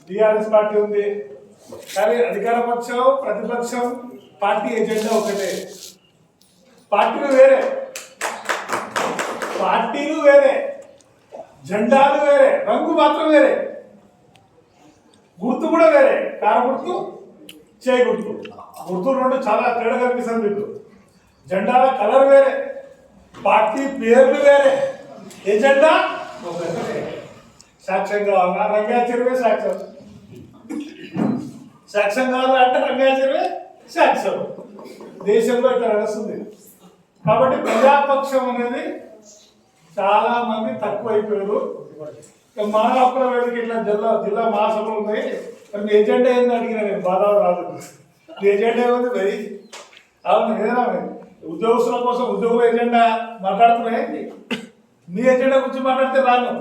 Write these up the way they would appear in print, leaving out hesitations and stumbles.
TRS party ఉంది. కానీ అధికార పక్షం ప్రతిపక్షం పార్టీ ఎజెండా ఒకటే. పార్టీలు వేరే, జెండాలు వేరే, రంగు మాత్రం వేరే, గుర్తు కూడా వేరే. కార గుర్తు, చేయి గుర్తు, గుర్తు రెండు చాలా తేడా కనిపిస్తుంది మీకు. జెండాల కలర్ వేరే, పార్టీ పేర్లు వేరే, ఎజెండా ఒకటే. సాక్ష్యం కావాలన్నా రంగాచరివే సాక్ష్యం, సాక్ష్యం కావాలంటే రంగాచరివే సాక్ష్యం. దేశంలో ఇట్లా నడుస్తుంది. కాబట్టి ప్రజాపక్షం అనేది చాలా మంది తక్కువ అయిపోయారు. మానవ హక్కుల వేదిక ఇట్లా జిల్లా మహాసభలు ఉన్నాయి. మరి మీ ఎజెండా ఏంది అడిగినా నేను బాధ రాదు. మీ ఎజెండా ఏముంది మరి? అవును, ఏదైనా ఉద్యోగస్తుల కోసం ఉద్యోగుల ఎజెండా మాట్లాడుతున్నాయి. మీ ఎజెండా గురించి మాట్లాడితే రాను.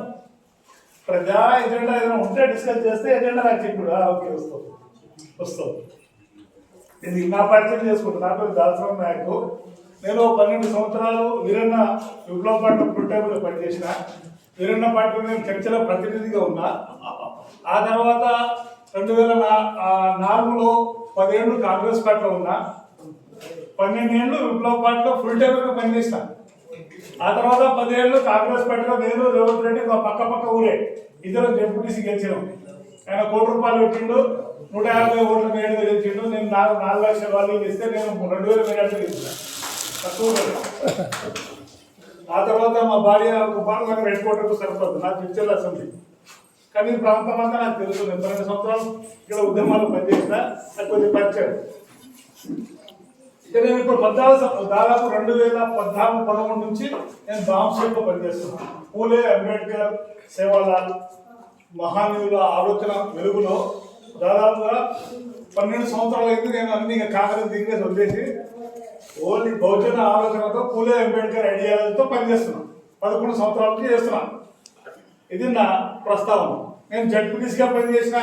ప్రజా ఎజెండా ఏదైనా ఉంటే డిస్కస్ చేస్తే ఎజెండా నాకు చెప్పుడు. ఓకే, వస్తాం. ఇది నా పరిచయం చేసుకుంటాను. నా పేరు దాసరావు నాయకు. నేను 12 సంవత్సరాలు వీరన్న విప్లవ పార్టీ పుట్టేపులో పనిచేసిన. వీరన్న పార్టీలో నేను చర్చల ప్రతినిధిగా ఉన్నా. ఆ తర్వాత 2004లో 10 ఏళ్ళు కాంగ్రెస్ పార్టీలో ఉన్నా. 12 ఏళ్ళు విప్లవ పార్టీలో ఫుల్ టైమ్గా పనిచేసిన. ఆ తర్వాత 10 ఏళ్ళు కాంగ్రెస్ పార్టీలో నేను రేవంత్ రెడ్డి మా పక్క ఊరే ఇద్దరు జెడ్పీటీసీ గెలిచినాం. ఆయన ₹1 కోటి పెట్టిండు, 150 ఓట్ల మేడగా గెలిచిండు. నేను 4 లక్షల వాళ్ళు ఇస్తే నేను 2000 మేడగా గెలిచిన. ఆ తర్వాత మా భార్య నాకు హెడ్ క్వార్టర్కు సరిపోతుంది. నాకు పిక్చర్ల అసెంబ్లీ. కానీ ఈ ప్రాంతం అంతా నాకు తెలుసు. నేను 12 సంవత్సరాలు ఇక్కడ ఉద్యమాలు పనిచేసిన, నాకు కొద్దిగా పరిచయం. ఇక నేను ఇప్పుడు దాదాపు 2014-13 నుంచి నేను బాంబ్ పనిచేస్తున్నాను. పూలే అంబేద్కర్ సేవాలాల్ మహానీయుల ఆలోచన వెలుగులో దాదాపుగా 12 సంవత్సరాలు అయితే నేను అన్ని కాంగ్రెస్ దిగ్గేసి వదిలేసి ఓన్లీ బహుజన ఆలోచనతో పూలే అంబేద్కర్ ఐడియాలజీతో పనిచేస్తున్నాను. 11 సంవత్సరాల నుంచి చేస్తున్నాను. ఇది నా ప్రస్తావన. నేను జడ్పీటీసీగా పనిచేసిన,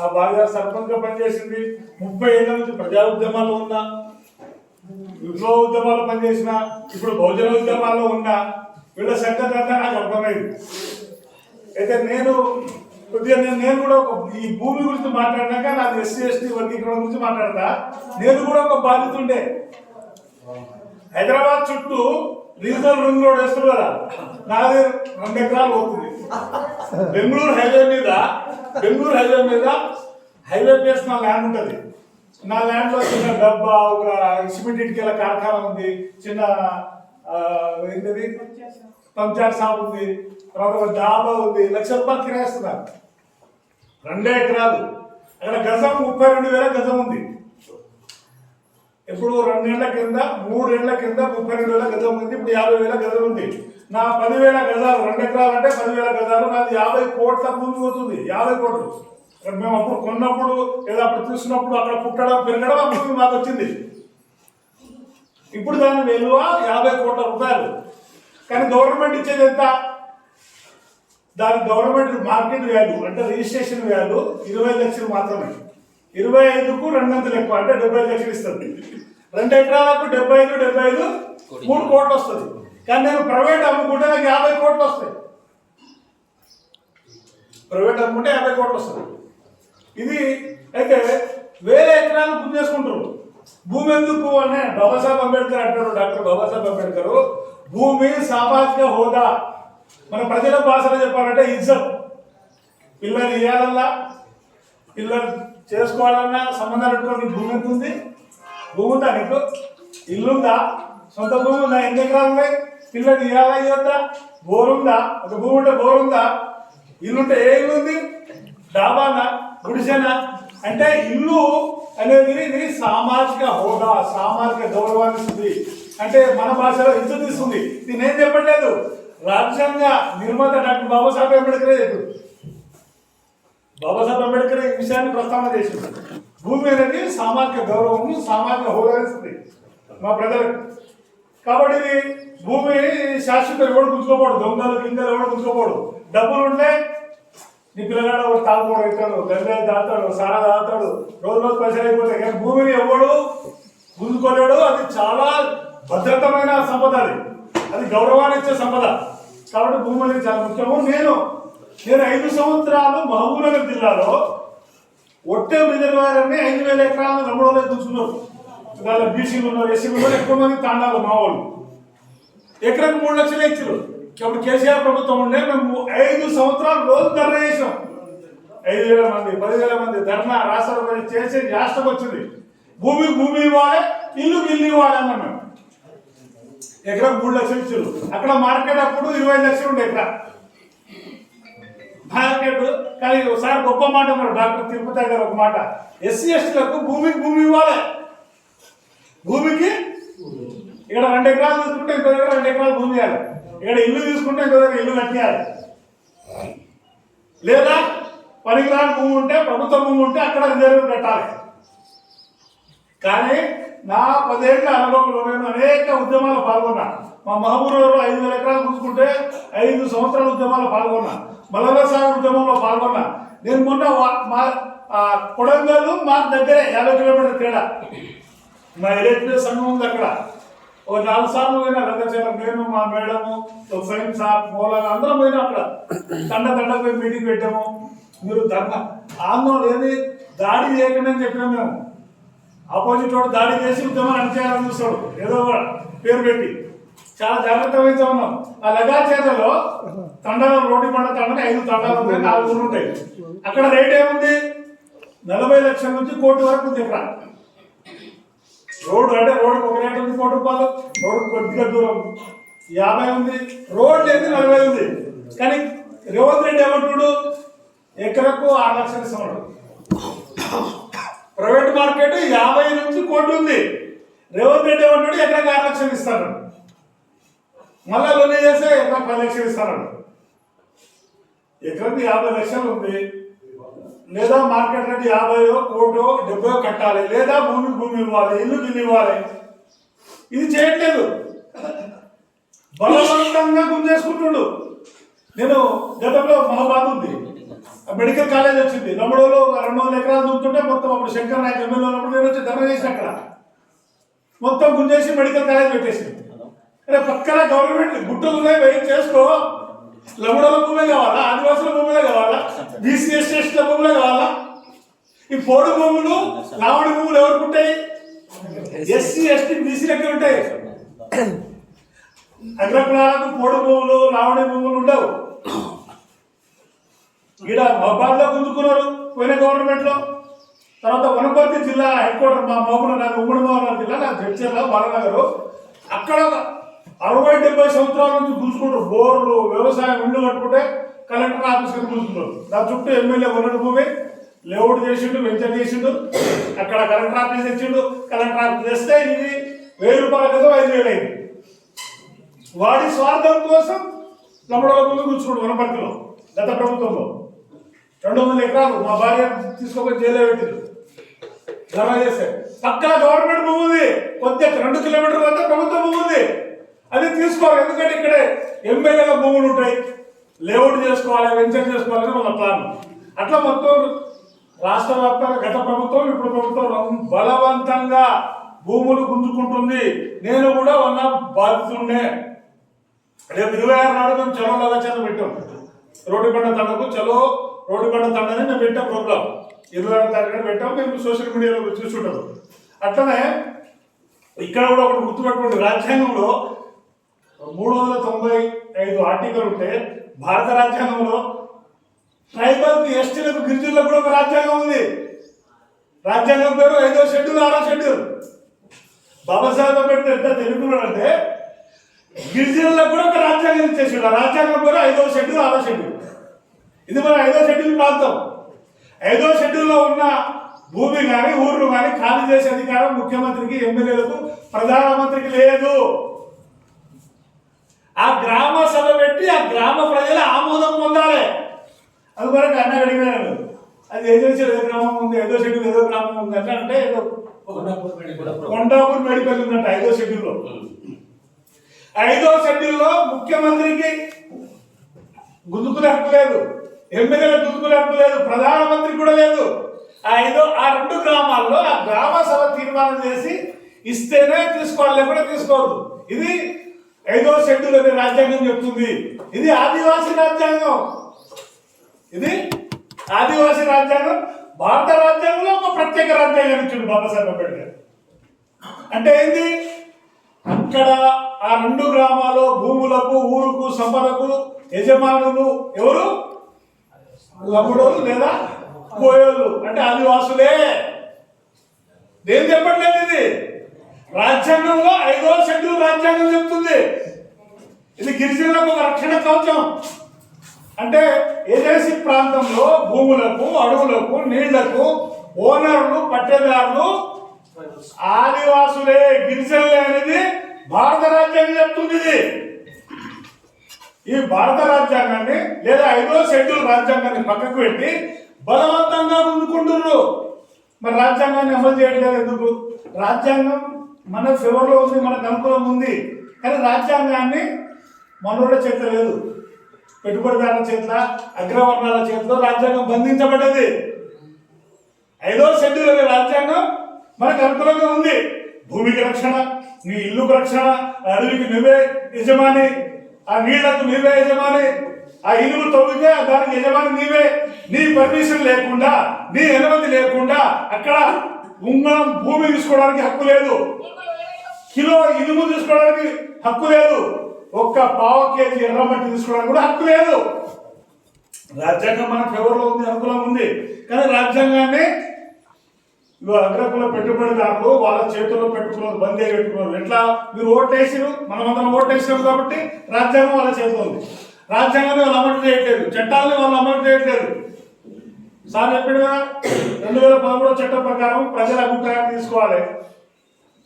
ఆ భార్య సర్పంచ్గా పనిచేసింది. 30 ఏళ్ళ నుంచి ప్రజా ఉద్యమాల్లో ఉన్నా, విప్లవ ఉద్యమాల్లో పనిచేసిన, ఇప్పుడు బహుజన ఉద్యమాల్లో ఉన్నా. వీళ్ళ సంగతి అంతా నాకు అర్థమైంది. అయితే నేను కూడా ఈ భూమి గురించి మాట్లాడినాక నాకు SC/ST వర్గీకరణ గురించి మాట్లాడతా. నేను కూడా ఒక బాధితుండే. హైదరాబాద్ చుట్టూ రీజనల్ రింగ్ రోడ్ వేస్తారు కదా, నాది 2 ఎకరాలు పోతుంది. బెంగళూరు హైవే మీద హైవే ప్లేస్ నా ల్యాండ్ ఉంటుంది. నా ల్యాండ్లో చిన్న డబ్బా, ఒక సిమెంట్ ఇటుకల కార్ఖానా ఉంది, చిన్న ఏంటది పంచాయత్ షాప్ ఉంది, తర్వాత ఒక డాబా ఉంది. ₹1,00,000 కిరాయిస్తున్నారు. 2 ఎకరాలు. అక్కడ గజం 32,000 గజం ఉంది. ఇప్పుడు 2 ఏళ్ల కింద 3 ఏళ్ల కింద 32,000 గజం ఉంది. ఇప్పుడు 50,000 గజం ఉంది. నా 10,000 గజాలు, 2 ఎకరాలు అంటే 10,000 గజాలు, నాది 50 కోట్ల భూమి పోతుంది. 50 కోట్లు. మేము అప్పుడు కొన్నప్పుడు లేదా అప్పుడు చూసినప్పుడు అక్కడ పుట్టడం పెరగడం ఆ భూమి మాకు వచ్చింది. ఇప్పుడు దాని విలువ 50 కోట్ల రూపాయలు. కానీ గవర్నమెంట్ ఇచ్చేది ఎంత? దాని గవర్నమెంట్ మార్కెట్ వాల్యూ అంటే రిజిస్ట్రేషన్ వాల్యూ 20 లక్షలు మాత్రమే. 25కు 2 ఎక్కువ అంటే 70 లక్షలు ఇస్తుంది. 2 ఎకరాలకు 75 3 కోట్లు వస్తుంది. కానీ నేను ప్రైవేట్ అమ్ముకుంటే నాకు 50 కోట్లు వస్తాయి. ప్రైవేట్ అమ్ముకుంటే 50 కోట్లు వస్తుంది. ఇది అయితే వేరే ఎకరాలు గుర్తు చేసుకుంటారు. భూమి ఎందుకు అని బాబాసాహెబ్ అంబేద్కర్ అంటారు. డాక్టర్ బాబాసాహెబ్ అంబేద్కర్ భూమి సామాజిక హోదా, మన ప్రజల భాషలో చెప్పాలంటే ఇజ్జత్. పిల్లలు ఇవ్వాలన్నా, పిల్లలు చేసుకోవాలన్నా సంబంధాలు పెట్టుకోవాలి. భూమి ఎంత ఉంది? భూమి ఉందా నీకు? ఇల్లుందా? సొంత భూమి ఉందా? ఎన్ని ఎకరాలు ఉన్నాయి? పిల్లలు ఇవ్వాలా ఇవ్వద్దా? బోరుందా? ఒక భూమి ఉంటే బోరుందా? ఇల్లుంటే ఏ ఇల్లు ఉంది? డాబానా, గుడిసెనా? అంటే ఇల్లు అనేది ఇది సామాజిక హోదా, సామాజిక గౌరవాన్ని ఇస్తుంది. అంటే మన భాషలో ఇజ్జత్ ఇస్తుంది. ఇది నేను చెప్పట్లేదు, రాజ్యాంగ నిర్మాత డాక్టర్ బాబాసాహెబ్ అంబేద్కరే చెప్పారు. బాబాసాహెబ్ అంబేద్కర్ ఈ విషయాన్ని ప్రస్తావన చేసింది. భూమి అనేది సామాజిక గౌరవం, సామాజిక హోదా ఇస్తుంది మా ప్రజలకు. కాబట్టి ఇది భూమి శాశ్వత ఎవడు గుంజుకోపోడు, దొంగలు గింజలు ఎవడు గుంజుకోపోడు. డబ్బులు ఉంటే నీ పిల్లగాడు ఒకటి తాగుపోడు అవుతాడు, గంజా తాగుతాడు, సారా తాగుతాడు, రోజు పైసలు అయిపోతాయి. కానీ భూమిని ఎవడు గుంజుకోలేడు. అది చాలా భద్రతమైన సంపద, అది గౌరవాన్ని ఇచ్చే సంపద. కాబట్టి భూమి అనేది చాలా ముఖ్యము. నేను నేను 5 సంవత్సరాలు మహబూబ్నగర్ జిల్లాలో ఒట్టే రిజర్వాయర్ అని 5,000 ఎకరాలను నమ్మడంలో కూర్చున్నారు. వాళ్ళ బీసీలు ఉన్నారు, ఎస్సీలు ఉన్నారు, ఎక్కువ మంది తాండాలు మా వాళ్ళు. ఎకరానికి 3 లక్షలు ఇచ్చారు. అప్పుడు కేసీఆర్ ప్రభుత్వం ఉండే మేము 5 సంవత్సరాలు రోజు ధర్నా చేసాం. 5,000 మంది 10,000 మంది ధర్నా రాష్ట్ర చేసి రాష్ట్రం వచ్చింది. భూమి ఇవ్వాలి, ఇల్లు ఇవ్వాలి అన్నాం మేము. ఎకరా 3 లక్షలు ఇచ్చారు. అక్కడ మార్కెట్ అప్పుడు 20 లక్షలు ఉండే ఎకరా మార్కెట్. కానీ ఒకసారి గొప్ప మాట అన్నారు డాక్టర్ తిరుపతి గారు ఒక మాట, ఎస్సీ ఎస్టీలకు భూమి ఇవ్వాలి. భూమికి ఇక్కడ 2 ఎకరాలు తీసుకుంటే ఇంకో దగ్గర 2 ఎకరాలు భూమి ఇవ్వాలి. ఇక్కడ ఇల్లు తీసుకుంటే ఇంకో దగ్గర ఇల్లు కట్టియాలి. లేదా పనికిరాని భూమి ఉంటే, ప్రభుత్వ భూమి ఉంటే అక్కడ రిజర్వ్ పెట్టాలి. కానీ నా 10 ఏళ్ల అనుభవంలో నేను అనేక ఉద్యమాల్లో పాల్గొన్నా. మా మహబూబ్నగర్లో 5,000 ఎకరాలు చూసుకుంటే 5 సంవత్సరాల ఉద్యమాల్లో పాల్గొన్నా. మల్లన్న సాగర్ ఉద్యమంలో పాల్గొన్నా. నేను మొన్న మా కొడంగల్ మాకు దగ్గరే 50 కిలోమీటర్ల తేడా. మా ఎలక్ట్రిక్ సంఘం ఉంది అక్కడ. ఒక 4 సార్లు పోయినా రంగచలం, నేను మా మేడము ఫైన్ సార్ మూలాగా అందరం పోయినా. అక్కడ తండ పోయి మీటింగ్ పెట్టాము. మీరు ధర్నా ఆందోళన ఏది దాడి చేయకుండా అని చెప్పినాం మేము. ఆపోజిట్ వాడు దాడి చేసి ఉద్యమాన్ని అణచేయాలని చూస్తాడు, ఏదో పేరు పెట్టి. చాలా జాగ్రత్త వహించా ఉన్నాం. ఆ లగాచేతలో తండాలు రోడ్డు పంట తండని 5 తండాలు ఉంటాయి, 4 ఊళ్ళు ఉంటాయి. అక్కడ రేట్ ఏముంది? 40 లక్షల నుంచి 1 కోటి వరకు ఉంది. ఇక్కడ రోడ్డు అంటే రోడ్డుకి ఒక రేట్ ఉంది, 1 కోటి రూపాయలు. రోడ్డు కొద్దిగా దూరం 50 ఉంది, రోడ్డు ఏది 40 ఉంది. కానీ రేవంత్ రెడ్డి ఏమంటుడు? ఎకరకు 6 లక్షలు ఇస్తున్నాడు. ప్రైవేట్ మార్కెట్ 50 నుంచి 1 కోటి ఉంది. రేవంత్ రెడ్డి ఏమంటాడు? ఎకరకు 6 లక్షలు ఇస్తాడు. మళ్ళా లోన్ చేస్తే ఎకరకు 10 లక్షలు ఇస్తాడు. ఎకరకు 50 లక్షలు ఉంది. లేదా మార్కెట్ రేట్ 50, 1 కోటో 70 కట్టాలి. లేదా భూమి ఇవ్వాలి, ఇల్లు ఇవ్వాలి. ఇది చేయట్లేదు, బలవంతంగా గుంజేసుకుంటుండు. నేను గతంలో మహాబాద్ ఉంది, మెడికల్ కాలేజ్ వచ్చింది. నమ్మడోలో 200 ఎకరాలు చూస్తుంటే మొత్తం అప్పుడు శంకర్ నాయక్ ఎమ్మెల్యే ఉన్నప్పుడు నేను వచ్చి ధర్నా చేసి అక్కడ మొత్తం గుంజేసి మెడికల్ కాలేజ్ పెట్టేసింది. అరే పక్కన గవర్నమెంట్ గుట్టలు ఉన్నాయి, వెయిట్ చేసుకో. లమ్మడోల భూమే కావాలా? ఆదివాసుల భూములే కావాలా? బీసీ ఎస్టీల భూములే కావాలా? ఈ పోడు భూములు, లావడి భూములు ఎవరికి ఉంటాయి? ఎస్సీ ఎస్టీ బీసీలకి ఉంటాయి. అగ్రకులాలకు పోడు భూములు, లావడి భూములు ఉండవు. ఇక్కడ మహబాద్లో గుంజుకున్నారు పోయిన గవర్నమెంట్ లో. తర్వాత వనపర్తి జిల్లా హెడ్ క్వార్టర్ మా మహబూబ్నగర్ ఉమ్మడి మహబూబ్నగర్ జిల్లా నాకు జడ్చర్ల బాలనగర్. అక్కడ 60-70 సంవత్సరాల నుంచి గుంజుకుంటారు. బోర్లు, వ్యవసాయం, ఇళ్ళు కట్టుకుంటే కలెక్టర్ ఆఫీస్ కి గుంజుకున్నారు. దాని చుట్టూ ఎమ్మెల్యే ఉన్నట్టు భూమి లేఅవుట్ చేసిండు, వెంచర్ చేసిండు. అక్కడ కలెక్టర్ ఆఫీస్ తెచ్చిండు. కలెక్టర్ ఆఫీస్ తెస్తే ఇది 1000 రూపాయల కదా 5,000 అయింది. వాడి స్వార్థం కోసం లమ్మడోల భూమి గుంజుకుంటు వనపర్తిలో గత ప్రభుత్వంలో 200 ఎకరాలు మా భార్య తీసుకొని జైల్లో పెట్టింది. ధర్నా చేస్తే పక్కన గవర్నమెంట్ భూమి ఉంది, కొద్దిగా 2 కిలోమీటర్ల వద్ద ప్రభుత్వ భూమి ఉంది. అది తీసుకోవాలి. ఎందుకంటే ఇక్కడే ఎమ్మెల్యేల భూములు ఉంటాయి, లేఅవుట్ చేసుకోవాలి, వెంచర్ చేసుకోవాలని మన ప్లాన్. అట్లా మొత్తం రాష్ట్ర వ్యాప్తంగా గత ప్రభుత్వం, ఇప్పుడు ప్రభుత్వం బలవంతంగా భూములు గుంజుకుంటుంది. నేను కూడా ఉన్న బాధితుండే. రేపు 26 నాడు మేము చలో లగాచేత పెట్టాం. రోడ్డు బండ తండకు చలో రోడ్డు బండ తండని మేము పెట్టాం ప్రోగ్రాం. 26వ తారీఖున పెట్టాం. మేము సోషల్ మీడియాలో చూస్తుంటాం. అట్లనే ఇక్కడ కూడా ఒకటి గుర్తుపెట్టుకోండి, రాజ్యాంగంలో 395 ఆర్టికల్ ఉంటే భారత రాజ్యాంగంలో ట్రైబల్ ఎస్టీలకు, గిరిజనులకు కూడా ఒక రాజ్యాంగం ఉంది. రాజ్యాంగం పేరు 5వ షెడ్యూల్ 6వ షెడ్యూల్. బాబాసాహెబ్ అంబేద్కర్ ఎంత తెలుగున్నాడంటే గిరిజనులకు కూడా ఒక రాజ్యాంగం ఇచ్చేసాడు. ఆ రాజ్యాంగం పేరు 5వ షెడ్యూల్ 6వ షెడ్యూల్. ఇది మన 5వ షెడ్యూల్ ప్రాంతం. 5వ షెడ్యూల్లో ఉన్న భూమి కానీ ఊర్లు కానీ ఖాళీ చేసే అధికారం ముఖ్యమంత్రికి, ఎమ్మెల్యేలకు, ప్రధానమంత్రికి లేదు. ఆ గ్రామ సభ పెట్టి ఆ గ్రామ ప్రజల ఆమోదం పొందాలి. అందువరకు అన్న అడిగినాను, అది ఏజెన్సీ ఏదో గ్రామం ఉంది, 5వ షెడ్యూల్ ఏదో గ్రామం ఉంది అంటే ఏదో కొండాపూర్ మెడికల్ ఉందంట 5వ షెడ్యూల్లో. 5వ షెడ్యూల్లో ముఖ్యమంత్రికి గుంజుకునే హక్కు లేదు, ఎమ్మెల్యేలకు గుంజుకునే హక్కు లేదు, ప్రధానమంత్రికి కూడా లేదు. ఆ 2 గ్రామాల్లో ఆ గ్రామ సభ తీర్మానం చేసి ఇస్తేనే తీసుకోవాలి, లేకపోతే తీసుకోవద్దు. ఇది 5వ షెడ్యూల్ అనే రాజ్యాంగం చెప్తుంది. ఇది ఆదివాసీ రాజ్యాంగం. ఇది ఆదివాసీ రాజ్యాంగం. భారత రాజ్యాంగంలో ఒక ప్రత్యేక రాజ్యాంగం ఇచ్చిండు బాబాసాహెబ్ అంబేద్కర్. అంటే ఏంది, అక్కడ ఆ 2 గ్రామాల్లో భూములకు, ఊరుకు, సంపదకు యజమానులు ఎవరు? లమ్ముడోళ్ళు లేదా కోయోళ్ళు, అంటే ఆదివాసులే. దేని చెప్పట్లేదు, ఇది రాజ్యాంగంలో 5వ షెడ్యూల్ రాజ్యాంగం చెప్తుంది. ఇది గిరిజనులకు ఒక రక్షణ కవచం. అంటే ఏజెన్సీ ప్రాంతంలో భూములకు, అడవులకు, నీళ్లకు ఓనర్లు, పట్టేదారులు ఆదివాసులే, గిరిజనులే అనేది భారత రాజ్యాంగం చెప్తుంది. ఇది ఈ భారత రాజ్యాంగాన్ని లేదా 5వ షెడ్యూల్ రాజ్యాంగాన్ని పక్కకు పెట్టి బలవంతంగా ముందుకుంటున్నారు. మరి రాజ్యాంగాన్ని అమలు చేయట్లేదు ఎందుకు? రాజ్యాంగం మన ఫేవర్లో ఉంది, మనకు అనుకూలం ఉంది. కానీ రాజ్యాంగాన్ని మనోళ్ళ చేతిలో లేదు, పెట్టుబడిదారుల చేతిలో, అగ్రవర్ణాల చేతిలో రాజ్యాంగం బంధించబడ్డది. 5వ షెడ్యూల్ అనే రాజ్యాంగం మనకు అనుకూలంగా ఉంది. భూమికి రక్షణ, నీ ఇల్లుకు రక్షణ, అడవికి నువ్వే యజమాని, ఆ నీళ్లకు నీవే యజమాని, ఆ ఇల్లు తవ్వితే దానికి యజమాని నీవే. నీ పర్మిషన్ లేకుండా, నీ అనుమతి లేకుండా అక్కడ ఉంగరం భూమి తీసుకోవడానికి హక్కు లేదు, కిలో ఇనుము తీసుకోవడానికి హక్కు లేదు, ఒక్క పావు కేజీ ఎర్రమట్టి తీసుకోవడానికి కూడా హక్కు లేదు. రాజ్యాంగం మనకు ఎవరిలో ఉంది, అనుకూలంగా ఉంది. కానీ రాజ్యాంగాన్ని అగ్రకుల పెట్టుబడిదారులు వాళ్ళ చేతుల్లో పెట్టుకున్నారు, బందీ పెట్టుకున్నారు. ఎట్లా? మీరు ఓటేసిరు, మనమందరం ఓటేసినాం కాబట్టి రాజ్యాంగం వాళ్ళ చేతిలో ఉంది. రాజ్యాంగాన్ని వాళ్ళు అమలు చేయట్లేదు, చట్టాలని వాళ్ళు అమలు చేయట్లేదు. సార్ చెప్పాడుగా 2013 చట్టం ప్రకారం ప్రజల అభిప్రాయం తీసుకోవాలి.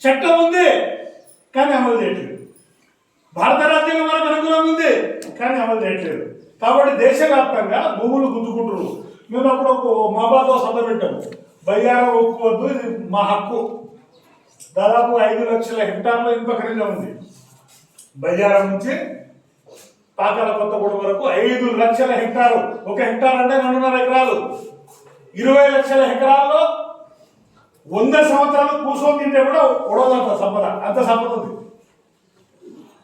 చట్టం ఉంది కానీ అమలు చేయట్లేదు. భారత రాజ్యాంగం మనకు అనుకూలంగా ఉంది కానీ అమలు చేయట్లేదు. కాబట్టి దేశవ్యాప్తంగా భూములు గుంజుకుంటున్నారు. మేము అప్పుడు మాబాతో సభ పెట్టాము, బయ్యారం ఒప్పుకోవద్దు, ఇది మా హక్కు. దాదాపు 5 లక్షల హెక్టార్ల ఇనుప ఖనిజం ఉంది. బయ్యారం నుంచి పాకాల కొత్తగూడెం వరకు 5 లక్షల హెక్టారు. ఒక హెక్టార్ అంటే 2.5 ఎకరాలు. 20 లక్షల ఎకరాల్లో 100 సంవత్సరాలు కూర్చొని తింటే కూడా ఉడవదంత సంపద, అంత సంపద ఉంది.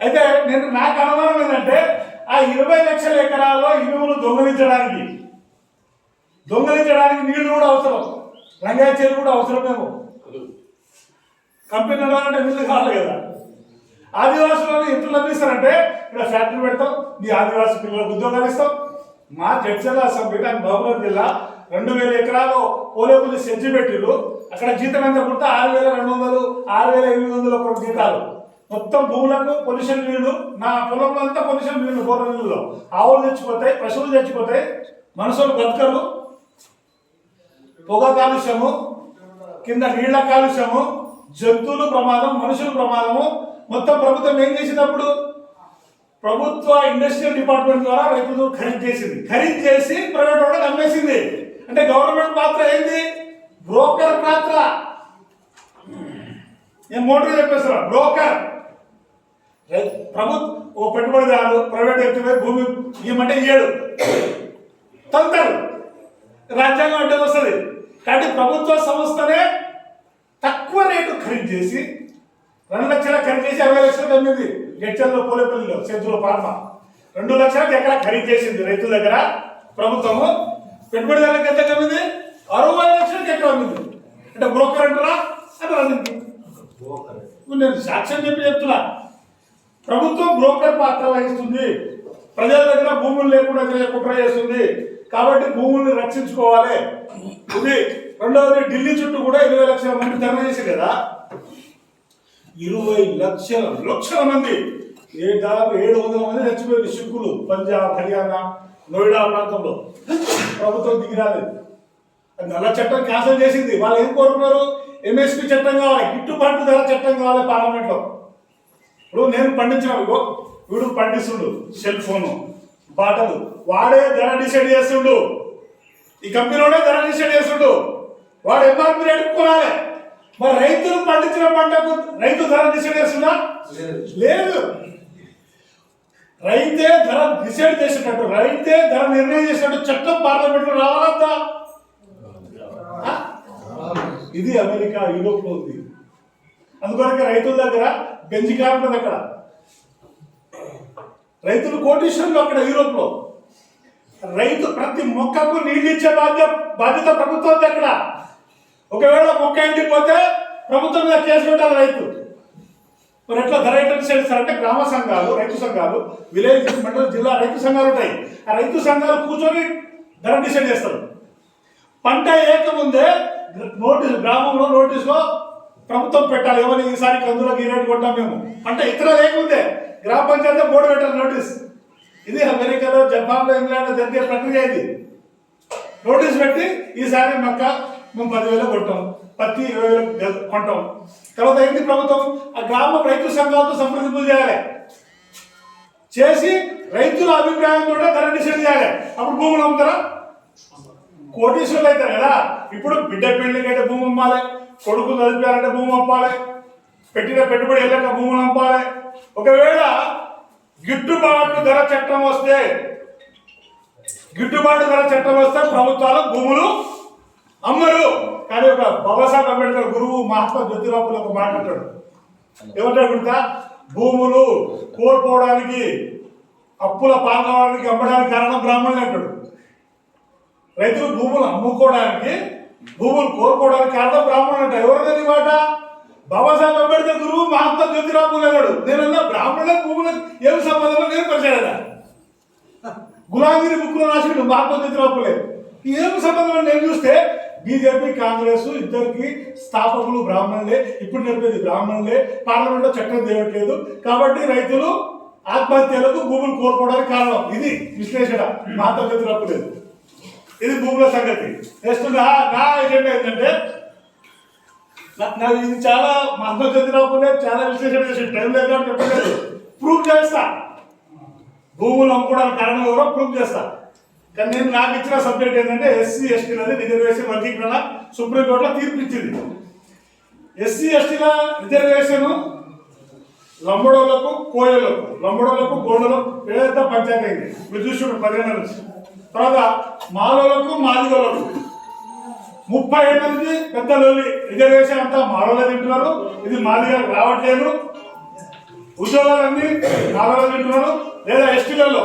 అయితే నాకు అనుమానం ఏంటంటే ఆ 20 లక్షల ఎకరాల్లో ఇనుములు దొంగలించడానికి నీళ్లు కూడా అవసరం, రంగాయ చెరువు కూడా అవసరమేమో. కంపెనీ నడవాలంటే నీళ్లు కావాలి కదా. ఆదివాసులను ఎంత లభిస్తారంటే ఇక్కడ ఫ్యాక్టరీ పెడతాం, మీ ఆదివాసీ పిల్లలకు ఉద్యోగాలు ఇస్తాం. మా జడ్చర్ల అసెంబ్లీ మహబూబాబాద్ జిల్లా 2000 ఎకరాలు పోలేపల్లి సెంచి పెట్టిరు. అక్కడ జీతం ఎంత పుడితే 6200, 6800 జీతాలు. మొత్తం భూములకు పొల్యూషన్ నీళ్లు, నా పొలంలో అంతా పొల్యూషన్ నీళ్లు, బోర్ల నీళ్ళలో ఆవులు తెచ్చిపోతాయి, పశువులు తెచ్చిపోతాయి, మనుషులు బతకరు. పొగ కాలుష్యము, కింద నీళ్ల కాలుష్యము, జంతువులు ప్రమాదం, మనుషులు ప్రమాదము. మొత్తం ప్రభుత్వం ఏం చేసినప్పుడు ప్రభుత్వ ఇండస్ట్రియల్ డిపార్ట్మెంట్ ద్వారా రైతులు ఖరీదు చేసి ప్రైవేట్ వాళ్ళకి అమ్మేసింది. అంటే గవర్నమెంట్ పాత్ర ఏంది? బ్రోకర్ పాత్ర. నేను మోటరీ చెప్పేస్తున్నా, బ్రోకర్. ఓ పెట్టుబడిదారు ప్రైవేట్ వ్యక్తి భూమి ఇవ్వమంటే ఇయ్యడు, తంతారు. రాజ్యాంగం అంటే వస్తుంది. కాబట్టి ప్రభుత్వ సంస్థనే తక్కువ రేటు ఖరీదు చేసి 2 లక్షల ఖరీదు చేసి 60 లక్షలు అమ్మింది. గెడ్చల్లో, పోలేపల్లిలో, సెంచులో ఫార్మా 2 లక్షలకు ఎకరా ఖరీదు చేసింది రైతుల దగ్గర ప్రభుత్వము. పెట్టుబడిదారులకు ఎంత అమ్మింది? 60 లక్షలకు ఎకరా అమ్మింది. అంటే బ్రోకర్ అంటారా? అది నేను సాక్ష్యం చెప్తున్నా. ప్రభుత్వం బ్రోకర్ పాత్ర వహిస్తుంది, ప్రజల దగ్గర భూములు లేకుండా కుట్ర చేస్తుంది. కాబట్టి భూముల్ని రక్షించుకోవాలి. ఇది రెండవది, ఢిల్లీ చుట్టూ కూడా 20 లక్షల మంది ధర్నా చేసి కదా, 20 లక్షల మంది, దాదాపు 700 మంది చచ్చిపోయింది సిక్కులు. పంజాబ్, హర్యానా, నోయిడా ప్రాంతంలో ప్రభుత్వం దిగిరాలేదు. నల్ల చట్టం క్యాన్సిల్ చేసింది. వాళ్ళు ఏం కోరుకున్నారు? ఎంఎస్పీ చట్టం కావాలి, గిట్టుబాటు ధర చట్టం కావాలి పార్లమెంట్లో. ఇప్పుడు నేను పండించిన వీడు పండిస్తుడు, సెల్ ఫోను, బాటలు, వాడే ధర డిసైడ్ చేస్తుండు. ఈ కంపెనీలోనే ధర డిసైడ్ చేస్తుండు. వాడు ఎంఆర్పీ రేటు కొనాలి. మరి రైతులు పండించిన పంటకు రైతు ధర డిసైడ్ చేస్తుందా? లేదు. రైతే ధర డిసైడ్ చేసేటట్టు, రైతే ధర నిర్ణయం చేసేటట్టు చట్టం పార్లమెంట్లో రావాలంతా. ఇది అమెరికా, యూరోప్ లో ఉంది. అందుకొరకే రైతుల దగ్గర బెంజ్ కార్ ఉంటుంది. అక్కడ రైతులు కోటీశ్వరులు, అక్కడ యూరోప్ లో. రైతు ప్రతి మొక్కకు నీళ్ళు ఇచ్చే బాధ్యత ప్రభుత్వం అక్కడ. ఒకవేళ మొక్క ఎండిపోతే ప్రభుత్వం మీద కేసు పెట్టాలి రైతు. మరి ఎట్లా ధర ఎట్లా చేస్తారంటే గ్రామ సంఘాలు, రైతు సంఘాలు, విలేజ్ మండల జిల్లా రైతు సంఘాలు ఉంటాయి. ఆ రైతు సంఘాలు కూర్చొని ధర డిసైడ్ చేస్తారు. పంట ఏకముందే నోటీసు, గ్రామంలో నోటీసులో ప్రభుత్వం పెట్టాలి. ఏమని ఈసారి కందులకు ఈ రేటు కొంటాం మేము, పంట ఇతర లేకుందే గ్రామ పంచాయతీ బోర్డు పెట్టాలి నోటీస్. ఇది అమెరికాలో, జపాన్లో, ఇంగ్లాండ్లో జరిగే ప్రక్రియ. ఇది నోటీస్ పెట్టి ఈసారి మక్క మేము 10,000 కొంటాం, పత్తి 20,000 కొంటాం. తర్వాత ఏంటి ప్రభుత్వం ఆ గ్రామ రైతు సంఘాలతో సంప్రదింపులు చేయాలి. చేసి రైతుల అభిప్రాయంతో ధర డిసైడ్ చేయాలి. అప్పుడు భూములు అమ్ముతారా? కోటీశ్వరులు అవుతారు కదా. ఇప్పుడు బిడ్డ పెళ్లికైతే భూమి అమ్మాలి, కొడుకు చదివారంటే భూమి అమ్మాలి, పెట్టిన పెట్టుబడి వెళ్ళాక భూములు అమ్మాలి. ఒకవేళ గిట్టుబాటు ధర చట్టం వస్తే ప్రభుత్వాలు భూములు అమ్మరు. కానీ ఒక బాబాసాహెబ్ అంబేద్కర్ గురువు మహాత్మా జ్యోతిరావు ఫులే ఒక మాట అంటాడు. ఏమంటాడు గుర్తా? భూములు కోల్పోవడానికి, అప్పుల పాల్గొనడానికి, అమ్మడానికి కారణం బ్రాహ్మణులు అంటాడు. రైతులు భూములు అమ్ముకోవడానికి, భూములు కోల్పోవడానికి కారణం బ్రాహ్మణులు అంట. ఎవరిదని మాట? బాబాసాహెబ్ అంబేద్కర్ గురువు మహాత్మా జ్యోతిరావు ఫులే అన్నాడు. నేనన్నా బ్రాహ్మణులకు భూములకు ఏం సంబంధం నేను పరిచయం. గులాంగిరి బుక్లో రాసిడు మహాత్మా జ్యోతిరావు ఫులే. ఏం సంబంధం నేను చూస్తే బీజేపీ, కాంగ్రెస్ ఇద్దరికి స్థాపకులు బ్రాహ్మణులే, ఇప్పుడు నడిపేది బ్రాహ్మణులే, పార్లమెంట్లో చట్టం తేవట్లేదు. కాబట్టి రైతులు ఆత్మహత్యలకు, భూములు కోల్పోవడానికి కారణం. ఇది విశ్లేషణ మహాత్మా జ్యోతిరావు ఫులే. ఇది భూముల సంగతి. నెక్స్ట్ నా ఎజెండా ఏంటంటే, నాకు ఇది చాలా మహాత్మా జ్యోతిరావు ఫులే చాలా విశ్లేషణ చేసి టైం లేదు కాబట్టి చెప్పలేదు. ప్రూవ్ చేస్తా. భూములు అమ్ముకోవడానికి కారణం ఎవరో ప్రూవ్ చేస్తా. కానీ నేను నాకు ఇచ్చిన సబ్జెక్ట్ ఏంటంటే ఎస్సీ ఎస్టీలది రిజర్వేషన్ వర్గీకరణ సుప్రీంకోర్టులో తీర్పు ఇచ్చింది. ఎస్సీ ఎస్టీల రిజర్వేషన్ లంబడోళ్లకు, కోయలకు, లంబడోళ్లకు, గోండలకు పెద్ద పంచాయతీ అయింది. మీరు చూసి 15 నుంచి. తర్వాత మాలోలకు, మాదిగోళ్లకు 30 ఏళ్ళ నుంచి పెద్ద లోలి రిజర్వేషన్ అంతా మాలోలే తింటున్నారు. ఇది మాదిగలకు రావట్లేదు. ఉద్యోగాలన్నీ మాలోలే తింటున్నారు. లేదా ఎస్టీలలో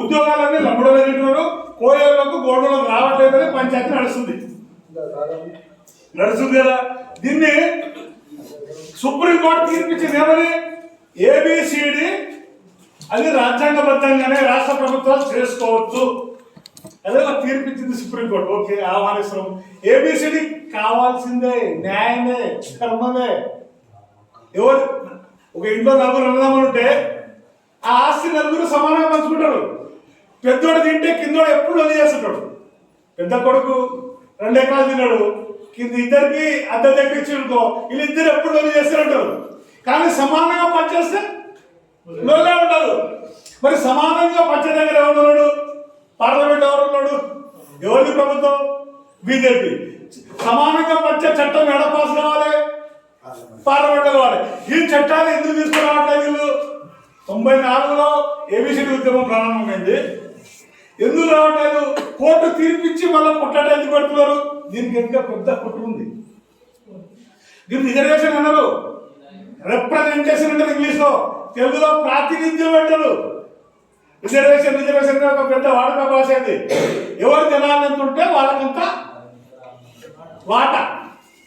ఉద్యోగాలన్నీ లంబడోలే తింటున్నారు. కోయలకు, గోండలకు రావట్లేదని పంచాయతీ నడుస్తుంది కదా. దీన్ని సుప్రీంకోర్టు తీర్పిచ్చింది. ఏమని? ఏబిసిడి అది రాజ్యాంగబద్ధంగానే రాష్ట్ర ప్రభుత్వాలు చేసుకోవచ్చు. అదే తీర్పిచ్చింది సుప్రీంకోర్టు. ఓకే, ఆహ్వానిస్తున్నాం. ఏబిసిడి కావాల్సిందే, న్యాయమే, ధర్మమే. ఎవరు ఒక ఇంట్లో 4 అన్నదమ్ములు ఉంటే ఆ ఆస్తి 4 సమానంగా పంచుకుంటారు. పెద్దోడు తింటే కిందోడు ఎప్పుడు వదిలి చేస్తుంటాడు. పెద్ద కొడుకు 2 ఎకరాలు తిన్నాడు, కింద ఇద్దరికి అద్దె తెప్పించుకో, వీళ్ళిద్దరు ఎప్పుడు వదిలి చేస్తుంటారు. కానీ సమానంగా పంచేస్తే లోనే ఉంటారు. మరి సమానంగా పంచే దగ్గర ఎవరున్నాడు? పార్లమెంట్ ఎవరున్నాడు? ఎవరిది ప్రభుత్వం? బీజేపీ. సమానంగా పంచే చట్టం ఎడ పాస్ కావాలి? పార్లమెంట్ కావాలి. ఈ చట్టాన్ని ఎందుకు తీసుకురావట్లేదు వీళ్ళు? 94లో ఏబిసిడి ఉద్యమం ప్రారంభమైంది. ఎందుకు రావట్లేదు? కోర్టు తీర్పిచ్చి మళ్ళీ పుట్టట ఎందుకు పెడుతున్నారు? దీనికి ఇంకా పెద్ద కుట్ర ఉంది. దీన్ని రిజర్వేషన్ అన్నారు, రిప్రజెంటేషన్ అంటారు ఇంగ్లీష్లో, తెలుగులో ప్రాతినిధ్యం అంటారు. రిజర్వేషన్ ఒక పెద్ద వాడుక భాష. అది ఎవరు జనాలు ఎంత ఉంటే వాళ్ళకంత వాటా.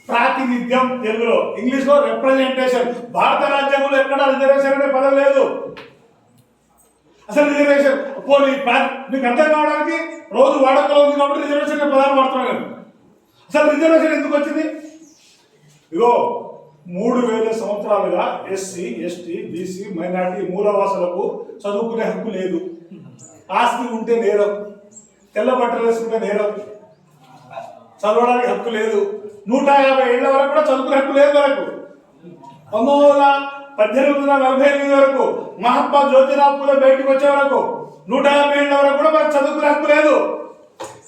ప్రాతినిధ్యం తెలుగులో, ఇంగ్లీష్లో రిప్రజెంటేషన్. భారత రాజ్యాంగంలో ఎక్కడ రిజర్వేషన్ అనే పదం లేదు. అసలు రిజర్వేషన్ పోనీ మీకు అర్థం కావడానికి రోజు వాడుకలో ఉంది కాబట్టి రిజర్వేషన్ అనే పదాలు వాడుతున్నాను. అసలు రిజర్వేషన్ ఎందుకు వచ్చింది? ఇగో 3000 సంవత్సరాలుగా ఎస్సీ, ఎస్టీ, బీసీ, మైనార్టీ, మూలవాసులకు చదువుకునే హక్కు లేదు. ఆస్తి ఉంటే నేరం, తెల్ల బట్టలు వేసుకుంటే నేరం, చదవడానికి హక్కు లేదు. 150 ఏళ్ల వరకు కూడా చదువుకునే హక్కు లేదు. వరకు 1848 వరకు మహాత్మా జ్యోతిరావు ఫులే బయటకు వచ్చే వరకు 150 ఏళ్ల వరకు కూడా మనకు చదువుకునే హక్కు లేదు.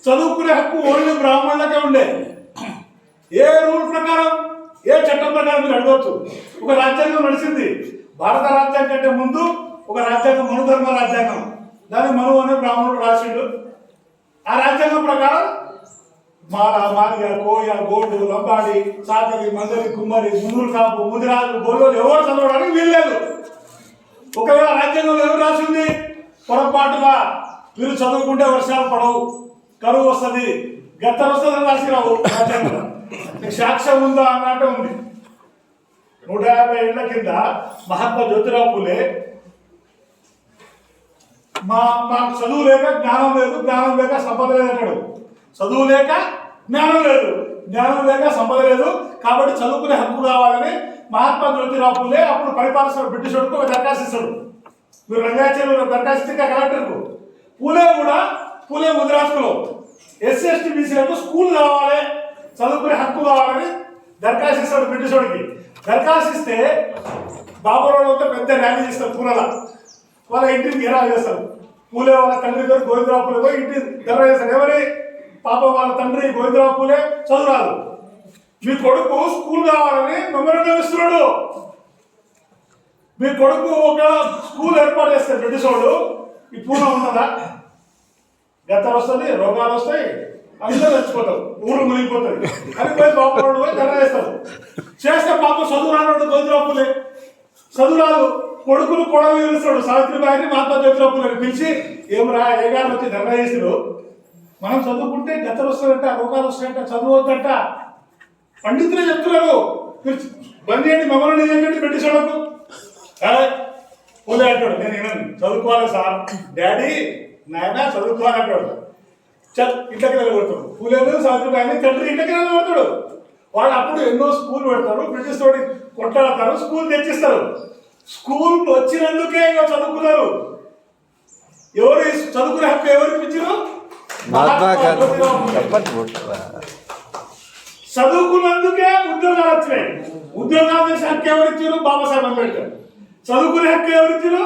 చదువుకునే హక్కు ఓన్లీ బ్రాహ్మణులకే ఉండే. ఏ రూల్ ప్రకారం, ఏ చట్టం ప్రకారం మీరు అడగవచ్చు. ఒక రాజ్యాంగం నడిచింది. భారత రాజ్యాంగం కంటే ముందు ఒక రాజ్యాంగం, మనుధర్మ రాజ్యాంగం. దాన్ని మను అనే బ్రాహ్మణుడు రాసిండు. ఆ రాజ్యాంగం ప్రకారం మాల, మాదిగ, కోయ, గోండు, లంబాడి, సాకలి, మందరి, కుమ్మరి, మునులు కాపు, ముదిరాజు, గొల్లోలు ఎవరు చదవడానికి వీల్లేదు. ఒకవేళ రాజ్యాంగంలో ఎవరు రాసింది? పొరపాటుగా మీరు చదువుకుంటే వర్షాలు పడవు, కరువు వస్తుంది, గత్తలు వస్తుంది రాసిరావు. సాక్ష్యం ఉందా అన్నట్టు ఉంది. 150 ఏళ్ల కింద మహాత్మా జ్యోతిరావు పూలే మాకు చదువు లేక జ్ఞానం లేదు, జ్ఞానం లేక సంపద లేదు అంటాడు. చదువు లేక జ్ఞానం లేదు, జ్ఞానం లేక సంపద లేదు, కాబట్టి చదువుకునే హక్కు కావాలని మహాత్మా జ్యోతిరావు పూలే అప్పుడు పరిపాలిస్తున్న బ్రిటిష్ వాడికి ఒక దరఖాస్తు ఇస్తాడు. మీరు రంగాచార్యులు దరఖాస్తు కలెక్టర్కు. పూలే ముద్రాస్కులు ఎస్సీ ఎస్టీ బీసీలకు స్కూల్ కావాలి, చదువుకునే హక్కు కావాలని దరఖాస్తు ఇస్తాడు బ్రిటిష్ వాడికి. దరఖాస్తు ఇస్తే బాబురావుతో పెద్ద ర్యాలీ చేస్తారు పూలలో. వాళ్ళ ఇంటిని గెరా చేస్తారు. పూలే వాళ్ళ తండ్రి పేరు గోవిందరావు పూలే పోయి ఇంటి గెరా చేస్తారు. ఎవరి పాప వాళ్ళ తండ్రి గోవిందరావు పూలే చదువు రాదు, మీ కొడుకు స్కూల్ కావాలని మెమోరాండం ఇస్తున్నాడు. మీ కొడుకు ఒక స్కూల్ ఏర్పాటు చేస్తారు బ్రిటిష్ వాడు. ఈ పూల ఉన్నదా? గత్తలు వస్తుంది, రోగాలు వస్తాయి, అందరూ చచ్చిపోతారు, ఊరు మునిగిపోతుంది అని పోయి బాబురాడు పోయి ధర చేస్తారు. చేస్తే పాప చదువు రాడు గోవిందరావు పూలే, చదువు రాదు. కొడుకును కూడా పిలుస్తాడు, సావిత్రిబాయిని మహాత్మా జ్యోతిరావు పూలేని పిలిచి, ఏమరా ఏగారు వచ్చి ధర్నా చేసిరు, మనం చదువుకుంటే గత్తలు వస్తాయంట, రోగాలు వస్తాయంట, చదువు వద్దంట. పండితులే చెప్తున్నారు, బంద్ చేయండి, మమ్మల్ని ఏంటంటే బ్రిటిష్ వాళ్ళకు. పూలే అంటాడు, నేను వినను, చదువుకోవాలి సార్. డాడీ నాయన చదువుకోవాలి అంటాడు. ఇంట్లోకి నిలబడతాడు. పూలేను సావిత్రిబాయిని తండ్రి ఇంట్లోకి నిలబడతాడు. వాళ్ళు అప్పుడు ఎన్నో స్కూల్ పెడతారు, బ్రిటిష్ తోటి కొట్లాడతారు, స్కూల్ తెచ్చిస్తారు. స్కూల్ వచ్చినందుకే ఇక చదువుకున్నారు. ఎవరు చదువుకునే హక్కు ఎవరికి ఇచ్చారు? చదువుకున్నందుకే ఉద్యోగాలు వచ్చినాయి. ఉద్యోగాలు చేసే హక్కు ఎవరు ఇచ్చారు? బాబాసాహెబ్ అంబేద్కర్. చదువుకునే హక్కు ఎవరు ఇచ్చారు?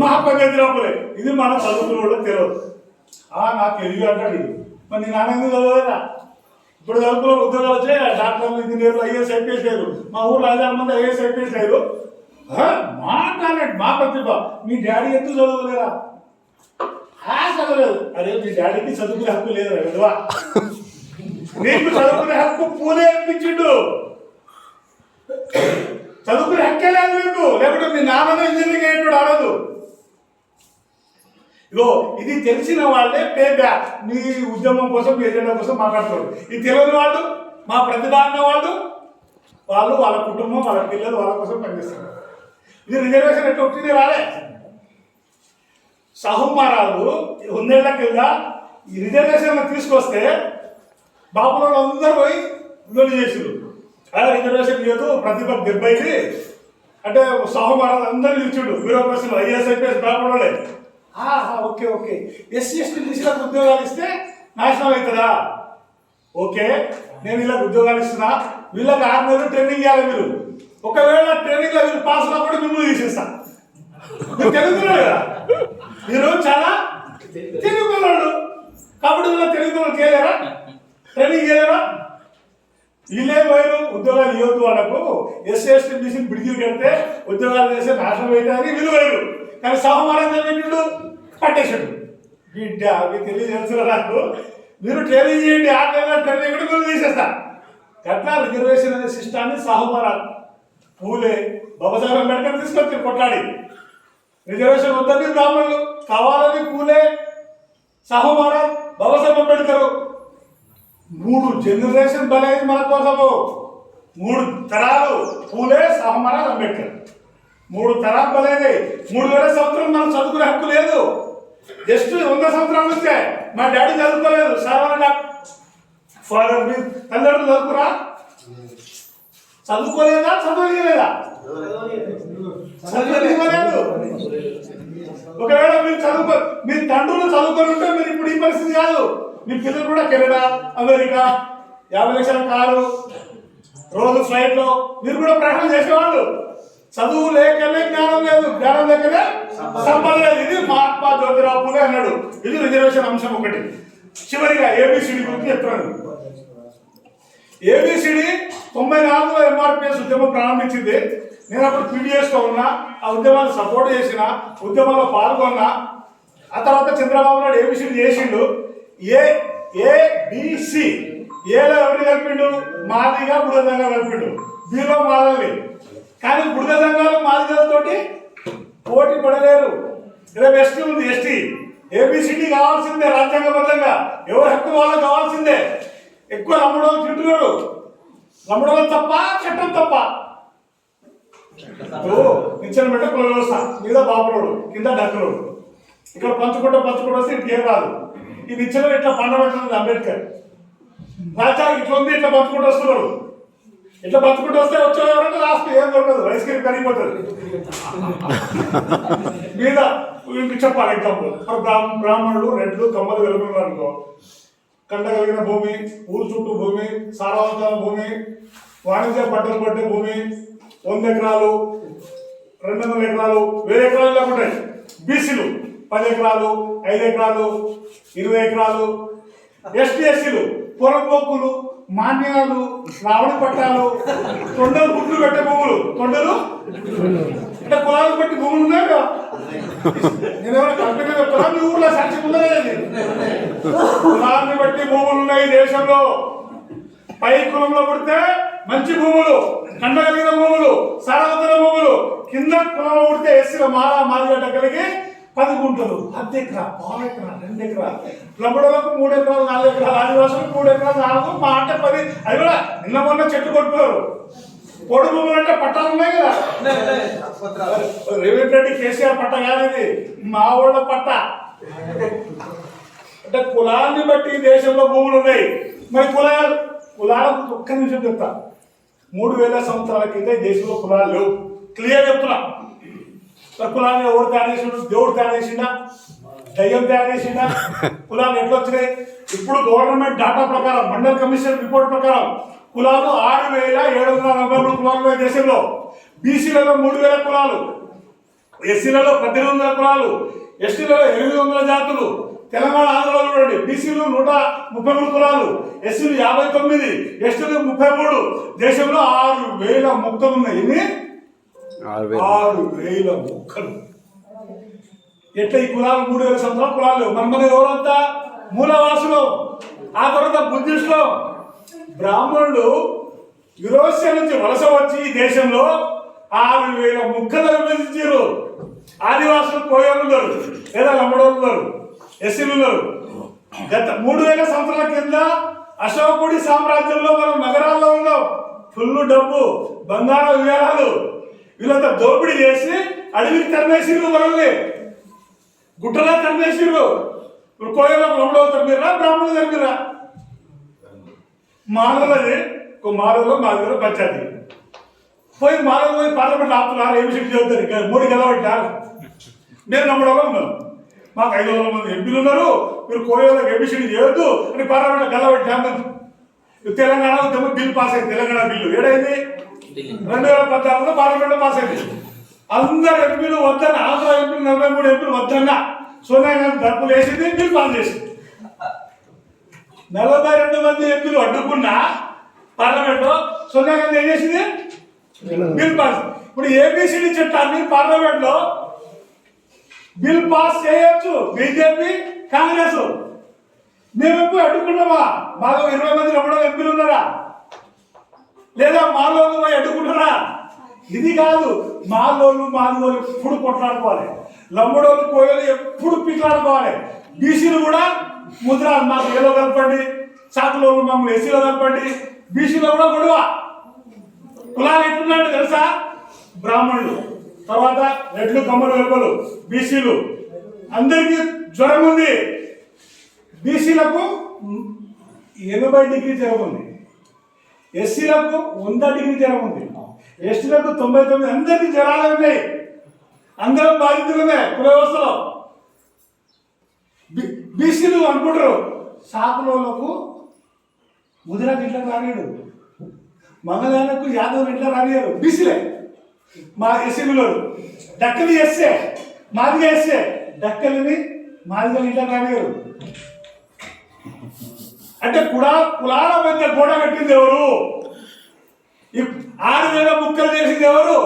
మహాత్మా జ్యోతిరావు పూలే. ఇది మనం చదువుకున్న తెలియదు. నాకు తెలియదు అంటాడు. మరి నేను ఆనందం చదవలేదా? ఇప్పుడు చదువుకున్న ఉద్యోగాలు వచ్చాయి, డాక్టర్లు, ఇంజనీర్లు, ఐఏఎస్ ఐపీఎస్ లేరు. మా ఊళ్ళో 5-6 మంది ఐఏఎస్ ఐపీఎస్ లేరు. మా టాలెంట్, మా ప్రతిభ. మీ డాడీ ఎందుకు చదవలేరా? చదవలేదు. అదే మీ డాడీకి చదువుకునే హక్కు లేదు విధవా. నీకు చదువుకునే హక్కు పూలే ఇప్పించిండు. చదువుకునే హక్కే లేదు మీకు, లేకపోతే మీ నాన్ననే ఇంజనీరింగ్ అయ్యేటోడు ఆడదు. ఇగో ఇది తెలిసిన వాళ్ళే పే బ్యాక్, మీ ఉద్యమం కోసం, మీ ఎజెండా కోసం మాట్లాడుతారు. ఇది తెలియని వాళ్ళు, మా ప్రతిభ అన్న వాళ్ళు వాళ్ళ కుటుంబం, వాళ్ళ పిల్లలు వాళ్ళ కోసం పనిచేస్తారు. ఇది రిజర్వేషన్ ఎట్లా వచ్చింది? రాలే. సహుమారాలు 100 ఏళ్ల కింద ఈ రిజర్వేషన్ తీసుకొస్తే బాబురావు అందరూ పోయి విడుదల చేసారు. అదే రిజర్వేషన్ లేదు, ప్రతిభ 70 అంటే సహుమారాలు అందరూ నిలిచిండు. బ్యూరోక్రసీలో ఐఏఎస్ ఐపీఎస్ బాబురావులే. ఓకే ఓకే, ఎస్సీ ఎస్టీ బీసీలకు ఉద్యోగాలు ఇస్తే నాశనం అవుతుందా? ఓకే, నేను వీళ్ళకి ఉద్యోగాలు ఇస్తున్నా, వీళ్ళకి 6 నెలలు ట్రైనింగ్ ఇవ్వాలి. మీరు ఒకవేళ ట్రైనింగ్ లో మీరు పాస్ అవ్వకుండా మిమ్మల్ని తీసేస్తా. మీరు తెలుగుతున్నాడు కదా, మీరు చాలా తెలుగుకున్నాడు కాబట్టి వీళ్ళ తెలుగుకున్నాడు చేయలేరా? ట్రైనింగ్ చేయలేరా? వీళ్ళే పోయారు ఉద్యోగాలు ఇవ్వద్దు వాళ్ళకు, ఎస్సీ ఎస్టీ బీసీ బిడిగిలు కడితే ఉద్యోగాలు చేస్తే నాశనం అవుతాయని వీళ్ళు పోయారు. కానీ సహమానం పెట్టిండు, పట్టేసాడు. బిడ్డ మీకు తెలియజేస్తున్నా నాకు, మీరు ట్రైనింగ్ చేయండి, 6 నెలల ట్రైనింగ్ కూడా మీరు తీసేస్తా. గట్లా రిజర్వేషన్ అనే సిస్టాన్ని సహమానాలు పూలే, బాబాసాహెబ్ అంబేద్కర్ తీసుకొచ్చి కొట్లాడి రిజర్వేషన్ వద్దని బ్రాహ్మణులు కావాలని పూలే, సహమానాలు, బాబాసాహెబ్ అంబేద్కర్ 3 జనరేషన్ బలైంది మన కోసము. 3 తరాలు పూలే, సహమానాలు, అంబేద్కర్ 3 తరాలు బలైనవి. 3000 సంవత్సరం మనం చదువుకునే హక్కు లేదు. జస్ట్ 100 సంవత్సరాల నుంచే మా డాడీ చదువుకోలేదు. సార్ ఫాదర్ మీ తల్లిదండ్రులు చదువుకురా? చదువుకోలేదా? చదవలేదా? చదవలేదు. ఒకవేళ మీరు మీ తండ్రులు చదువుకొని ఉంటే మీరు ఇప్పుడు ఈ పరిస్థితి కాదు. మీ పిల్లలు కూడా కెనడా, అమెరికా, 50 లక్షల కారు, రోజు ఫ్లైట్లో మీరు కూడా ప్రయాణం చేసేవాళ్ళు. చదువు లేకనే జ్ఞానం లేదు, జ్ఞానం లేకనే సంపద లేదు. ఇది మహాత్మా జ్యోతిరావు పూలే అన్నాడు. ఇది రిజర్వేషన్ అంశం ఒకటి. చివరిగా ఏబిసిడి గురించి చెప్తున్నాను. ఏబిసిడి 94లో ఎంఆర్పిఎస్ ఉద్యమం ప్రారంభించింది. నేను అప్పుడు పీడిఎస్లో ఉన్నా, ఆ ఉద్యమాన్ని సపోర్ట్ చేసిన, ఉద్యమంలో పాల్గొన్నా. ఆ తర్వాత చంద్రబాబు నాయుడు ఏబిసిడి చేసిండు. ఏబిసి ఏలో ఎవరిని కలిపిండు? మాదిగా బుడద సంఘాలు కలిపిండు. బిలో మాదల్ని. కానీ బుడద సంఘాలు మాదిగలతోటి పోటీ పడలేరు. రేపు ఎస్టీ ఉంది, ఎస్టీ ఏబిసిడి కావాల్సిందే, రాజ్యాంగబద్ధంగా ఎవరు హక్కు వాళ్ళకి కావాల్సిందే. ఎక్కువ లంబడోళ్ళు తింటున్నారు. లంబడోళ్ళు తప్ప, చట్టం తప్ప. నిచ్చెన పెట్టే కుల వ్యవస్థ మీద బాపురోడు, కింద డక్కురోడు. ఇక్కడ పంచుకుంటూ వస్తే ఇంకేం రాదు. ఈ నిచ్చెన ఇట్లా పండబెట్టినది అంబేద్కర్. రాజ్యాంగం ఇట్లా ఉంది, ఇట్లా పంచుకుంటూ వస్తున్నారు. ఇట్లా పంచుకుంటూ వస్తే వచ్చే ఎవరైనా లాస్ట్ ఏం దొరకదు, రైస్ క్రీమ్ కరిగిపోతుంది మీద. చెప్పాలి ఎగ్జాంపుల్, బ్రాహ్మణులు, రెడ్లు, కమ్మలు వెలుగున్నారు అనుకో, కండగలిగిన భూమి, ఊరు చుట్టూ భూమి, సారవంతమైన భూమి, వాణిజ్య పంటలు పట్టే భూమి 100 ఎకరాలు, 200 ఎకరాలు, 1000 ఎకరాలు లేకుంటాయి. బీసీలు 10 ఎకరాలు, 5 ఎకరాలు, 20 ఎకరాలు. ఎస్టీఎస్సీలు పొరపోకులు, మాన్యాలు, రావణ పట్టాలు, తొండలు గుడ్లు పెట్టే భూములు. తొండలు అంటే కులాలు బట్టి భూములు ఉన్నాయి కదా. నేను ఏమైనా కంపెనీ చెప్తారా? మీ ఊర్లో సాక్ష్యం ఉందా? కులాన్ని బట్టి భూములు ఉన్నాయి దేశంలో. పై కులంలో పుడితే మంచి భూములు, కండగలిగిన భూములు, సారవంతమైన భూములు. కింద కులంలో పుడితే ఎస్సీల మాదిగడ్డ కలిగి 10 గుంటలు, 10 ఎకరా, 1 ఎకరా, 2 ఎకరాలు. లంబడోళ్ళకు 3 ఎకరాలు, 4 ఎకరాలు, ఆదివాసులకు 3 ఎకరాలు, 4, మా అంటే 10. అది కూడా నిన్న మొన్న చెట్టు కొట్టుకున్నారు. పొడి భూములు అంటే పట్టాలు ఉన్నాయి కదా. రేవంత్ రెడ్డి కేసీఆర్ పట్ట కాదు ఇది, మా వాళ్ళ పట్ట. అంటే కులాన్ని బట్టి దేశంలో భూములు ఉన్నాయి. మరి కులాలకు ఒక్క నిమిషం చెప్తా. 3000 సంవత్సరాల కింద దేశంలో కులాలు లేవు. క్లియర్ చెప్తున్నా. కులాన్ని ఎవరు తయారు చేసిండు? దేవుడు తయారు చేసిండా? దయ్యం తయారు చేసిండా? కులాలు ఎట్లా వచ్చినాయి? ఇప్పుడు గవర్నమెంట్ డాటా ప్రకారం, మండల్ కమిషన్ రిపోర్ట్ ప్రకారం కులాలు 6743 కులాలు ఉన్నాయి దేశంలో. బీసీలలో 3000 కులాలు, ఎస్సీలలో 1800 కులాలు, ఎస్టీలలో 800 జాతులు. తెలంగాణ, ఆంధ్రలో చూడండి, బీసీలు 133 కులాలు, ఎస్సీలు 59, ఎస్టీలు 33. దేశంలో 6000 ముక్కలు ఉన్నాయి. ఎన్ని? 6000 ముక్కలు. ఎట్లా ఈ కులాలు? 3000 సంవత్సరాల కులాలు. మన ఎవరంతా మూలవాసులు. ఆ తర్వాత బుద్ధిస్టులు, బ్రాహ్మణులు యురోసియా నుంచి వలస వచ్చి ఈ దేశంలో 6000 ముక్కలు విభజించారు. ఆదివాసులు కోయలు ఉన్నారు, లేదా లంబడోళ్ళు ఉన్నారు, ఎస్సీలు ఉన్నారు. గత 3000 సంవత్సరాల కింద అశోకుడి సామ్రాజ్యంలో మనం నగరాల్లో ఉన్నాం. ఫుల్ డబ్బు, బంగారం, విహారాలు. వీళ్ళంతా దోపిడీ చేసి అడవికి తరిమేసిరు, మనల్ని గుట్టలా తరిమేసిరు. కోయలకు లంబడోళ్ళు తరిమిరా, బ్రాహ్మణులు తరిమిరా? మాలది మాలలో మాదిగలో పంచాయతీ పోయి మాలలో పోయి పార్లమెంట్ ఆపుతున్నారు. ఏమి చెప్పి చదువుతారు? 3 గెలవట్టారు. నేను నమ్మడంలో ఉన్నాను. మాకు 500 మంది ఎంపీలు ఉన్నారు, మీరు కోయలకు ఏబిసిడి చేయొద్దు అని పార్లమెంట్ గెలవట్టాను. తెలంగాణ బిల్ పాస్ అయింది. తెలంగాణ బిల్లు ఏడైంది? 2014లో పార్లమెంట్లో పాస్ అయింది. అందరు ఎంపీలు వద్దన్న, ఆంధ్ర ఎంపీలు 43 ఎంపీలు వద్దన్న సోనియా గాంధీ తరపులు వేసింది, బిల్ పాస్ చేసింది. 42 మంది ఎంపీలు అడ్డుకున్నా పార్లమెంట్ లో సోనియా గాంధీ ఏం చేసింది? Bill pass. ఇప్పుడు ఏబిసిడి చట్టాన్ని పార్లమెంట్ లో బిల్ పాస్ చేయొచ్చు బీజేపీ, కాంగ్రెస్. మేము ఎప్పుడు అడ్డుకున్నామా? మాకు 20 మంది లంబడోళ్ళు ఎంపీలు ఉన్నారా? లేదా మాలోళ్ళు పోయి అడ్డుకుంటారా? ఇది కాదు. మాలోళ్ళు మాదిగోళ్ళు ఎప్పుడు కొట్లాడుకోవాలి, లంబడోళ్ళు కోయలు ఎప్పుడు పిట్లాడుకోవాలి. బీసీలు కూడా ముద్ర మాకు ఏలో కలపండి, చాకులో మమ్మల్ని ఎస్సీలో కలపండి. బీసీలో కూడా గొడవ. కులాలు ఎట్లున్నాడు తెలుసా? బ్రాహ్మణులు, తర్వాత రెడ్లు, కమ్మలు, వెలుపలు, బీసీలు అందరికీ జ్వరం ఉంది. బీసీలకు 80 డిగ్రీ జ్వరం ఉంది, ఎస్సీలకు 100 డిగ్రీ జ్వరం ఉంది, ఎస్టీలకు 99. అందరికీ జ్వరాలు ఉన్నాయి. అందరం బాధితులమే కుల వ్యవస్థలో. బీసీలు అనుకుంటారు సాకులకు ముదిరాకు ఇంట్లో రానియడు, మంగళాలకు యాదవ్ ఇంట్లో రానియరు. బీసీలే మా ఎస్సీలు. డక్కలి ఎస్సే, మాదిగా ఎస్సే, డక్కలిని మాదిగా ఇంట్లో రానియరు. అంటే కులాల మధ్య గోడ కట్టింది ఎవరు? 6000 ముక్కలు చేసింది ఎవరు?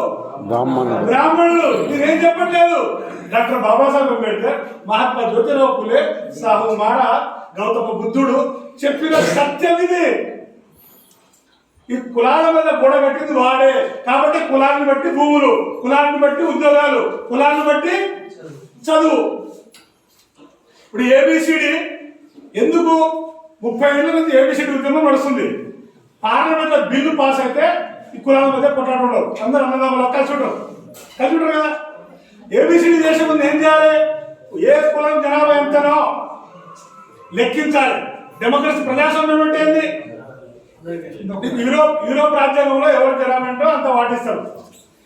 బ్రాహ్మణులు. నేనేం చెప్పట్లేదు. డాక్టర్ బాబాసాహెబ్ అంబేద్కర్, మహాత్మా జ్యోతిరావు ఫులే, సాహు మహారాజ్, గౌతమ బుద్ధుడు చెప్పిన సత్యం ఇది. ఈ కులాల మీద గోడ కట్టింది వాడే. కాబట్టి కులాన్ని బట్టి భూములు, కులాన్ని బట్టి ఉద్యోగాలు, కులాన్ని బట్టి చదువు. ఇప్పుడు ఏబిసిడి ఎందుకు 30 ఏళ్ళ నుంచి ఏబిసిడి ఉద్యమం నడుస్తుంది. పార్లమెంట్ లో బిల్లు పాస్ అయితే ఈ కులాల మధ్య కొట్లాడుకుంటారు, అందరూ అన్నదమ్ములు కలిసి ఉంటారు కదా. ఏబిసిడి చేసే ముందు ఏం చేయాలి? ఏ కులం జనాభా ఎంతనో లెక్కించాలి. డెమోక్రసీ ప్రజాస్వామ్యం అంటే ఏంది? యూరోప్ రాజ్యాంగంలో ఎవరు జనాభా ఏంటో అంత వాటిస్తారు.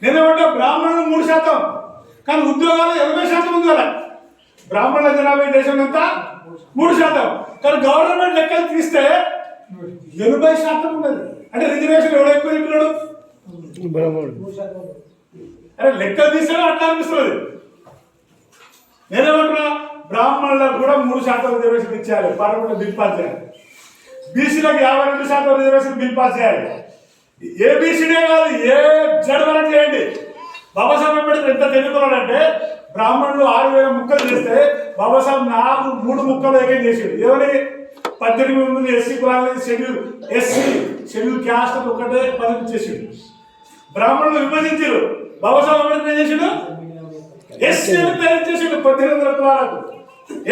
నేనేమంటే బ్రాహ్మణులు 3%, కానీ ఉద్యోగాలు 80% ఉంది కదా. బ్రాహ్మణుల జనాభా దేశం ఎంత? 3%, కానీ గవర్నమెంట్ లెక్కలు తీస్తే 80% ఉన్నది. అంటే రిజర్వేషన్ ఎవడో ఎక్కువ చెప్పినాడు? అరే లెక్కలు తీస్తే అట్లా అనిపిస్తుంది. నేనేమంటున్నా, బ్రాహ్మణులకు కూడా 3% రిజర్వేషన్ ఇచ్చేయాలి, పార్లమెంట్ బిల్ పాస్ చేయాలి. బీసీలకు 52% రిజర్వేషన్ బిల్ పాస్ చేయాలి. ఏబిసిడే కాదు, ఏ జడవరం చేయండి. బాబాసాహెబ్ అంబేద్కర్ ఎంత తెలుగున్నాడంటే బ్రాహ్మణులు 6000 ముక్కలు చేస్తే బాబాసాహెబ్ 3 ముక్కలు ఏకం చేసాడు. ఏమని? 18 ఎస్సీ కులాలని షెడ్యూల్ క్యాస్ట్ ఒకటే పదవి చేసాడు. బ్రాహ్మణులు విభజించారు. బాబాసాహెబ్ అంబేద్కర్ ఏం చేసాడు? ఎస్సీ అని పేరు చేసాడు 1800 కులాలకు,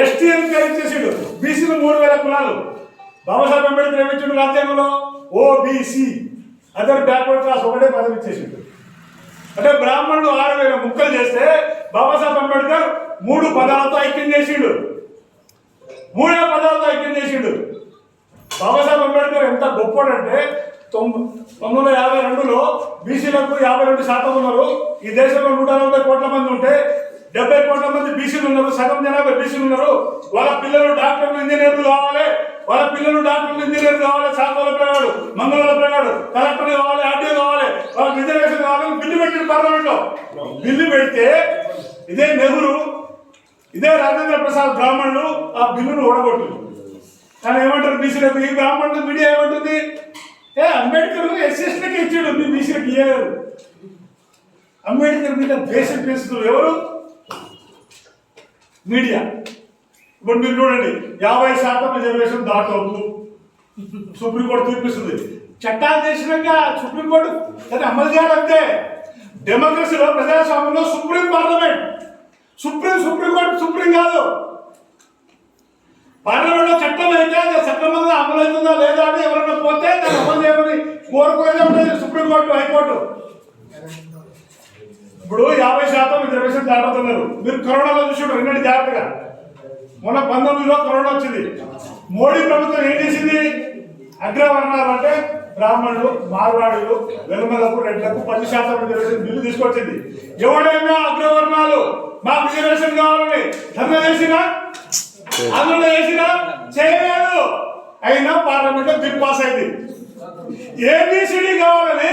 ఎస్టీ అని పేరు చేసాడు బీసీలు 3000 కులాలు. బాబాసాహెబ్ అంబేద్కర్ ఏమిచ్చాడు రాజ్యాంగంలో? ఓబీసీ, అదర్ బ్యాక్వర్డ్ క్లాస్ ఒకటే పదవి ఇచ్చేసాడు. అంటే బ్రాహ్మణుడు 6000 ముక్కలు చేస్తే బాబాసాహెబ్ అంబేద్కర్ 3 పదాలతో ఐక్యం చేసిండు. 3 పదాలతో ఐక్యం చేసిండు. బాబాసాహెబ్ అంబేద్కర్ ఎంత గొప్పడంటే 1952లో బీసీలకు 52% ఉన్నారు. ఈ దేశంలో 140 కోట్ల మంది ఉంటే 70 కోట్ల మంది బీసీలు ఉన్నారు. సగం జనాభా బీసీలు ఉన్నారు. వాళ్ళ పిల్లలు డాక్టర్లు, ఇంజనీర్లు కావాలి. వాళ్ళ పిల్లలు డాక్టర్లు, ఇంజనీర్లు కావాలి. సాగుల ప్రగాడు, మంగళ ప్రగాడు, కలెక్టర్ కావాలి, ఆర్డీఓ కావాలి. వాళ్ళకి రిజర్వేషన్ కావాలని బిల్లు పెట్టిన పార్లమెంట్ లో. బిల్లు పెడితే ఇదే నెహ్రూ, ఇదే రాజేంద్ర ప్రసాద్ బ్రాహ్మణులు ఆ బిల్లును ఓడగొట్టు. కానీ ఏమంటారు బీసీలకు? ఈ బ్రాహ్మణులు మీడియా ఏమంటుంది? అంబేద్కర్ ఎస్సీలకు ఇచ్చాడు, మీ బీసీలకు ఇయ్యలేదు. అంబేద్కర్ మీద దేశం పెంచుతున్నారు ఎవరు? మీడియా. ఇప్పుడు మీరు చూడండి, 50% రిజర్వేషన్ దాటవద్దు సుప్రీంకోర్టు తీర్పిస్తుంది. చట్టాలు చేసినాక సుప్రీంకోర్టు దాన్ని అమలు చేయాలంటే. డెమోక్రసీలో, ప్రజాస్వామ్యంలో సుప్రీం పార్లమెంట్, సుప్రీంకోర్టు సుప్రీం కాదు. పార్లమెంట్ లో చట్టం అయితే అది సక్రమంగా అమలు అవుతుందా లేదా అని ఎవరైనా పోతే దాన్ని అమలు చేయమని కోరుకునేది ఉంటుంది సుప్రీంకోర్టు, హైకోర్టు. ఇప్పుడు 50% రిజర్వేషన్ దాటుతున్నారు. మీరు కరోనాలో చూసుకుంటారు, రెండంటి జాగ్రత్తగా. మొన్న 19లో కరోనా వచ్చింది. మోడీ ప్రభుత్వం ఏం చేసింది? అగ్రవర్ణాలు అంటే బ్రాహ్మణులు, మార్వాడీలు, వెలుమలకు, రెడ్లకు 10% రిజర్వేషన్ బిల్లు తీసుకొచ్చింది. ఎవడైనా అగ్రవర్ణాలు మాకు రిజర్వేషన్ కావాలని ధర్నా చేసినా, ఆందోళన చేసినా చేయలేదు. అయినా పార్లమెంట్ లో బిల్ పాస్ అయింది. ఏబిసిడి కావాలని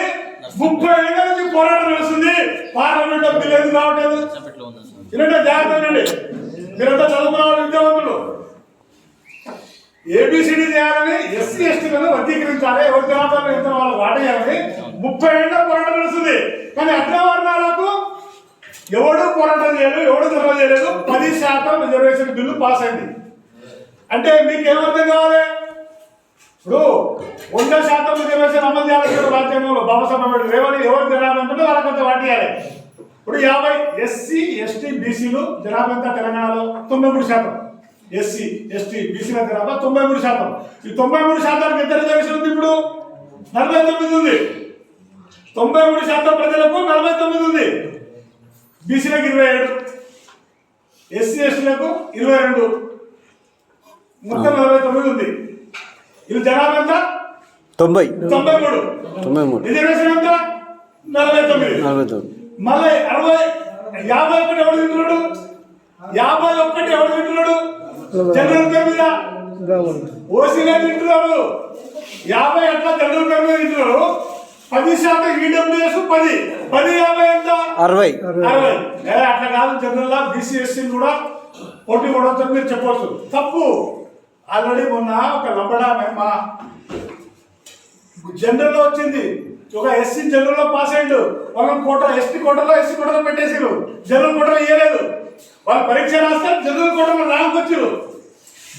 30 ఏళ్ళ నుంచి పోరాటం నడుస్తుంది. పార్లమెంట్ లో బిల్ ఎందుకు కావట్లేదు? ఇలాంటి జాగ్రత్త అండి. మీరంతా చదువుకున్న వాళ్ళు, విద్యావంతులు. ఏబిసిడి చేయాలని, ఎస్సీ ఎస్టీలను వర్గీకరించాలి, ఎవరి జనాభాలో ఎంత వాళ్ళకి వాడేయాలని 30 ఏళ్ళ పోరాటం నడుస్తుంది. కానీ అగ్రవర్ణాలకు ఎవడు పోరాటం చేయలేదు, ఎవడు ధర్మ చేయలేదు. 10% రిజర్వేషన్ బిల్లు పాస్ అయింది. అంటే మీకు ఏమర్థం కావాలి? ఇప్పుడు 100% రిజర్వేషన్ అమలు చేయాలి రాజ్యాంగంలో. బాబాసాహెబ్ అంబేద్కర్ ఎవరు జనాభా ఉంటుందో వాళ్ళకంతా వాటియాలి. ఇప్పుడు 50 ఎస్సీ ఎస్టీ బీసీలు జనాభా ఎంత తెలంగాణలో? 93%. ఎస్సీ ఎస్టీ బీసీల జనాభా 93%. ఈ 93% ఎంత రిజర్వేషన్ ఉంది? ఇప్పుడు 49 ఉంది. 93% ప్రజలకు 49 ఉంది. బీసీలకు 27, ఎస్సీ ఎస్టీలకు 22, మొత్తం 49 ఉంది. ఇది జనాభా ఎంత? 93. రిజర్వేషన్ ఎంత? 49. మళ్ళీ 51 ఎవరు తింటున్నాడు? 51 ఎవరు తింటున్నాడు? జనరల్ పేరు మీద ఓసీగా తింటున్నాడు. 50 ఎట్లా జనరల్ పేరు మీద తింటున్నాడు? 10% ఈడబ్ల్యూఎస్ 10, 50 ఎంత? 60. అట్లా కాదు. జనరల్ లా బీసీ ఎస్సీ కూడా పోటీ పడవచ్చు మీరు చెప్పవచ్చు. తప్పు. ఆల్రెడీ మొన్న ఒక లంబడామె మా జనరల్ లో వచ్చింది. ఒక ఎస్సీ జనరల్ లో పాస్ అయ్యిండు. వాళ్ళని కోట ఎస్టీ కోటలో ఎస్సీ కోటలో పెట్టేసారు. జనరల్ కోటలో ఇయ్యలేదు. వాళ్ళు పరీక్ష రాస్తే జనరల్ కోటలో ర్యాంక్ వచ్చారు.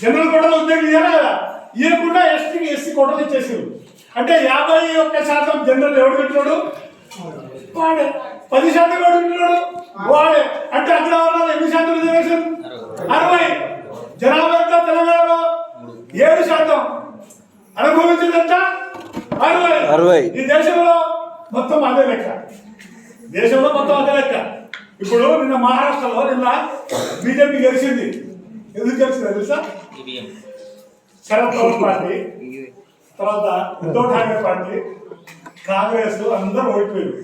జనరల్ కోటలో ఉద్యోగం ఇయ్యాలి కదా, ఇవ్వకుండా ఎస్టీకి ఎస్సీ కోటలు ఇచ్చేసారు. అంటే 51% జనరల్ ఎవడు పెట్టినాడు? వాడే. 10% ఎవడు పెట్టినాడు? వాడే. అంటే అగ్రవర్ణాలు ఎన్ని శాతం రిజర్వేషన్? 60. జనాభా ఎంత తెలంగాణలో 7%, అనుభవించిందంట 60. ఈ దేశంలో మొత్తం అదే లెక్క, దేశంలో మొత్తం అదే లెక్క. ఇప్పుడు నిన్న మహారాష్ట్రలో బీజేపీ గెలిచింది. ఎందుకు గెలిచింది తెలుసా? శరద్ పవార్ పార్టీ, తర్వాత ఉద్ధవ్ ఠాక్రే పార్టీ, కాంగ్రెస్ అందరూ ఓడిపోయారు.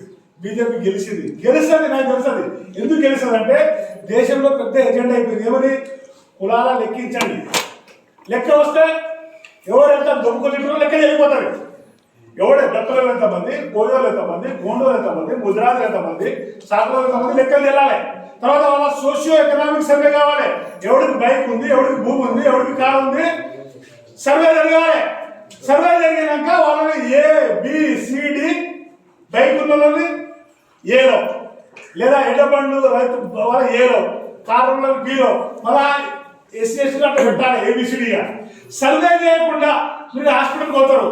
బీజేపీ గెలిచింది. గెలుస్తుంది, నాకు తెలుస్తుంది ఎందుకు గెలుస్తుంది అంటే దేశంలో పెద్ద ఎజెండా అయిపోయింది. ఏమని? కులాల లెక్కించండి. లెక్క వస్తే ఎవరెంత దొంగకొట్టినో లెక్క వెళ్ళిపోతారు. ఎవడే దత్తలు ఎంతమంది, కోయోలు ఎంతమంది, గోండోలు ఎంతమంది, ముద్రాలు ఎంతమంది, సాకులు ఎంతమంది లెక్కలు తెలాలి. తర్వాత వాళ్ళ సోషియో ఎకనామిక్ సర్వే కావాలి. ఎవరికి బైక్ ఉంది, ఎవరికి భూమి ఉంది, ఎవరికి కారు ఉంది, సర్వే జరగాలి. సర్వే జరిగినాక వాళ్ళని ABCD, బైక్ ఉన్న వాళ్ళని ఏలో, లేదా ఎడ్డబండ్లు రైతు వాళ్ళ ఏలో, కారు ఉన్న Bలో, మళ్ళా SC/ST అట్లా పెట్టాలి ABCDగా. సర్వే చేయకుండా మీరు హాస్పిటల్కి పోతారు,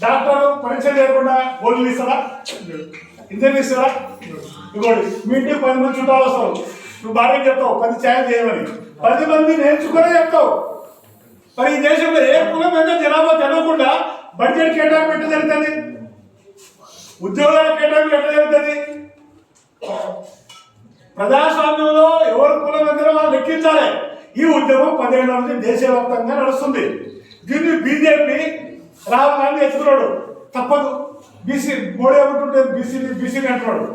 డాక్టర్ పరీక్ష చేయకుండా గోళీలు ఇస్తారా, ఇంజన్ ఇస్తారా? ఇవ్వండి. మీ ఇంటికి 10 మంది చుట్టాలు వస్తారు, నువ్వు భార్యకి చెప్తావు 10 ఛాయలు చేయమని, 10 మంది నేర్చుకునే చెప్తావు. మరి ఈ దేశంలో ఏ కులం ఎంత జనాభా తెలవకుండా బడ్జెట్ కేటాయింపు ఎట్లా జరుగుతుంది, ఉద్యోగాల కేటాయింపు ఎట్లా జరుగుతుంది? ప్రజాస్వామ్యంలో ఎవరు కులం ఎంత వాళ్ళు లెక్కించాలి. ఈ ఉద్యమం 10 ఏళ్ల నుంచి దేశవ్యాప్తంగా నడుస్తుంది. దీన్ని బీజేపీ రాహుల్ గాంధీ ఎత్తుకున్నాడు. తప్పదు, మోడీ ఏమంటుంటే బీసీని అంటున్నాడు.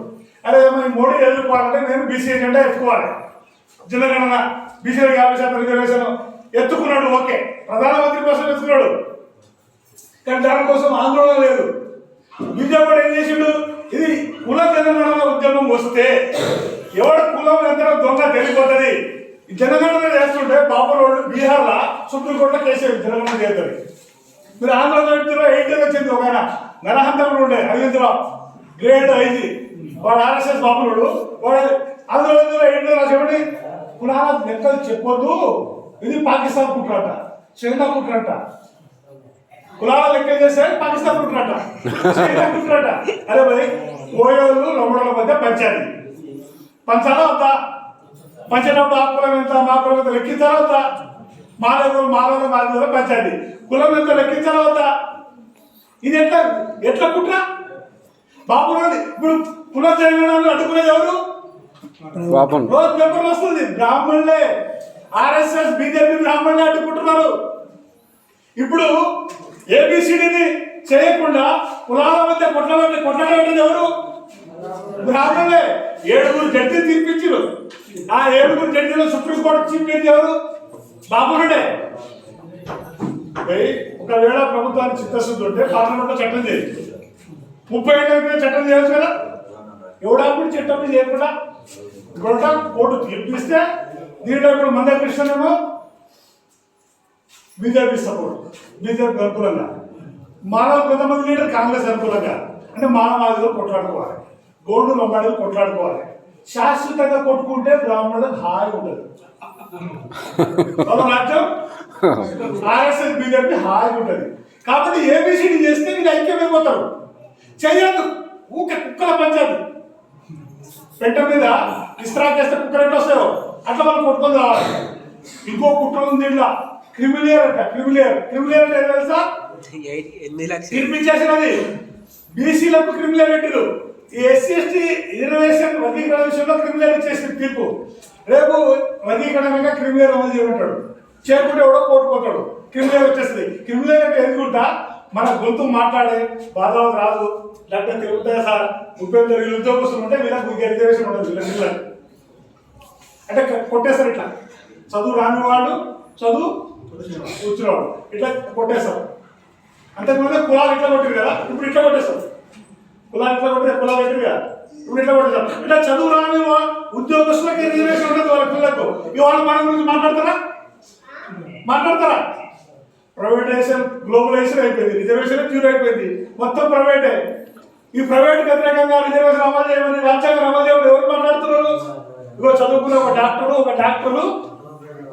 అరే మోడీ ఎదుర్కోవాలంటే నేను బీసీ ఎజెండా ఎత్తుకోవాలి, జనగణన బీసీలో 50% రిజర్వేషన్ ఎత్తుకున్నాడు. ఓకే, ప్రధానమంత్రి కోసం ఎత్తుకున్నాడు, కానీ దానికోసం ఆందోళన లేదు. బీజేపీ ఏం చేసిండు? ఇది కుల జనగణన ఉద్యమం వస్తే ఎవడు కులం ఎంత దొంగ తెలియపోతుంది. జనగణన చేస్తుంటే బాబులోడు బీహార్లో సుప్రీంకోర్టులో కేసు జనగణన చేస్తుంది. మీరు ఆంధ్రప్రదేశ్లో 8 వచ్చింది. ఒక ఆయన నరహంతకుడు ఉండే అరవిందరావు, గ్రేట్ ఐజీ, వాడు RSS బాబులోడు. వాడు ఆంధ్రప్రదేశ్లో 8 రాసేవాడి కులాల లెక్కలు చెప్పొద్దు, ఇది పాకిస్తాన్ కుట్రట, చైనా కుట్రట. కులాల లెక్కలు చేస్తే పాకిస్తాన్ కుట్రట, చైనా కుట్రట. అరే భయ్, కోయోళ్ళు లొమ్మడల మధ్య పంచాలి, పంచాలా వద్దా? పంచేటప్పుడు ఆ కులం ఎంత, మా కులం ఎంత లెక్కించాలా వద్దా? మాలో పంచాలి, కులం ఎంత లెక్కించాలా వద్దా? ఇది ఎట్లా కుట్ర? బాబు ఇప్పుడు కుల జనగణనలు అడ్డుకునేది ఎవరు? రోజు పేపర్లు వస్తుంది, బ్రాహ్మణులే, RSS బీజేపీ బ్రాహ్మణులే అడ్డుకుంటున్నారు. ఇప్పుడు ABCDని చేయకుండా కులాల మధ్య కొట్లాడేది ఎవరు? బ్రాహ్మణులే. 7 జడ్జీలు తీర్పించారు. ఆ 7 జడ్జీలు సుప్రీంకోర్టు చీఫ్ జడ్జి ఎవరు? బాబునుడే. ఒకవేళ ప్రభుత్వానికి చిత్తశుద్ధి ఉంటే పార్లమెంట్ లో చట్టం చేయొచ్చు. 30 ఏళ్ళ చట్టం చేయొచ్చు కదా. ఎవడప్పుడు చట్టం చేయకుండా ఇక్కడ కోర్టు తీర్పిస్తే దీంట్లో ఇప్పుడు మందకృష్ణనేమో బీజేపీ సపోర్ట్, బీజేపీ అనుకూలంగా, కొంతమంది లీడర్ కాంగ్రెస్ అనుకూలంగా. అంటే మానవాదిలో కొట్లాడుకోవాలి, గోండు లొంబాడీలు కొట్లాడుకోవాలి. శాశ్వతంగా కొట్టుకుంటే బ్రాహ్మణులకు హాయి ఉంటుంది. రాజ్యం RSS బీజేపీ హాయి ఉంటుంది. కాబట్టి ABCD చేస్తే వీళ్ళు ఐక్యమైపోతారు. చెయ్యదు ఊకే కుక్కల పంచాలి. పెట్ట మీద ఇస్త్రా చేస్తే కుక్కలు ఎట్లా వస్తాయో అట్లా మనం కొట్టుకొని రావాలి. ఇంకో కుట్ర ఉంది దీంట్లో, క్రిమిలియర్ అంట. క్రిమిలియర్ అంటే తెలుసా? తీర్పిచ్చేసినది బీసీలకు క్రిమిలియర్ పెట్టిరు. ఈ SC/ST రిజర్వేషన్ వర్గీకరణ విషయంలో క్రిమిలియర్ ఇచ్చేసిన తీర్పు. రేపు వర్గీకరణ మీద క్రిమిలియర్ అమలు చేయమంటాడు, చేయకుంటే ఎవడో కోర్టుపోతాడు, క్రిమిలియర్ వచ్చేస్తుంది. క్రిమిలియర్ అంటే ఎందుకుంటా మన గొంతు మాట్లాడే బాధలు రాదు. లేకపోతే తిరుగుతాయి సార్, ఉపయోగం వీళ్ళు ఉద్యోగస్తులు ఉంటే వీళ్ళకి రిజర్వేషన్ ఉండదు. వీళ్ళకి అంటే కొట్టేస్తారు. ఇట్లా చదువు రాని వాడు, చదువు వచ్చినవాడు ఇట్లా కొట్టేస్తారు. అంతకుముందే కులాలు ఇట్లా కొట్టారు కదా, ఇప్పుడు ఇట్లా కొట్టేస్తారు. కులాలు ఇట్లా కొట్టే కులాలు పెట్టారు కదా, ఇప్పుడు ఇట్లా కొట్టేస్తారు. ఇట్లా చదువు రాని ఉద్యోగస్తులకి రిజర్వేషన్ ఉండదు. వాళ్ళ పిల్లలకు ఇవాళ మన గురించి మాట్లాడతారా? ప్రైవేటైజేషన్, గ్లోబలైజేషన్ అయిపోయింది, రిజర్వేషన్ క్యూర్ అయిపోయింది, మొత్తం ప్రైవేటే. ఈ ప్రైవేట్ వ్యతిరేకంగా రిజర్వేషన్ అమలు చేయమని, రాజ్యాంగం అమలు చేయమని ఎవరు మాట్లాడుతున్నారు? ఇగో చదువుకున్న ఒక డాక్టరు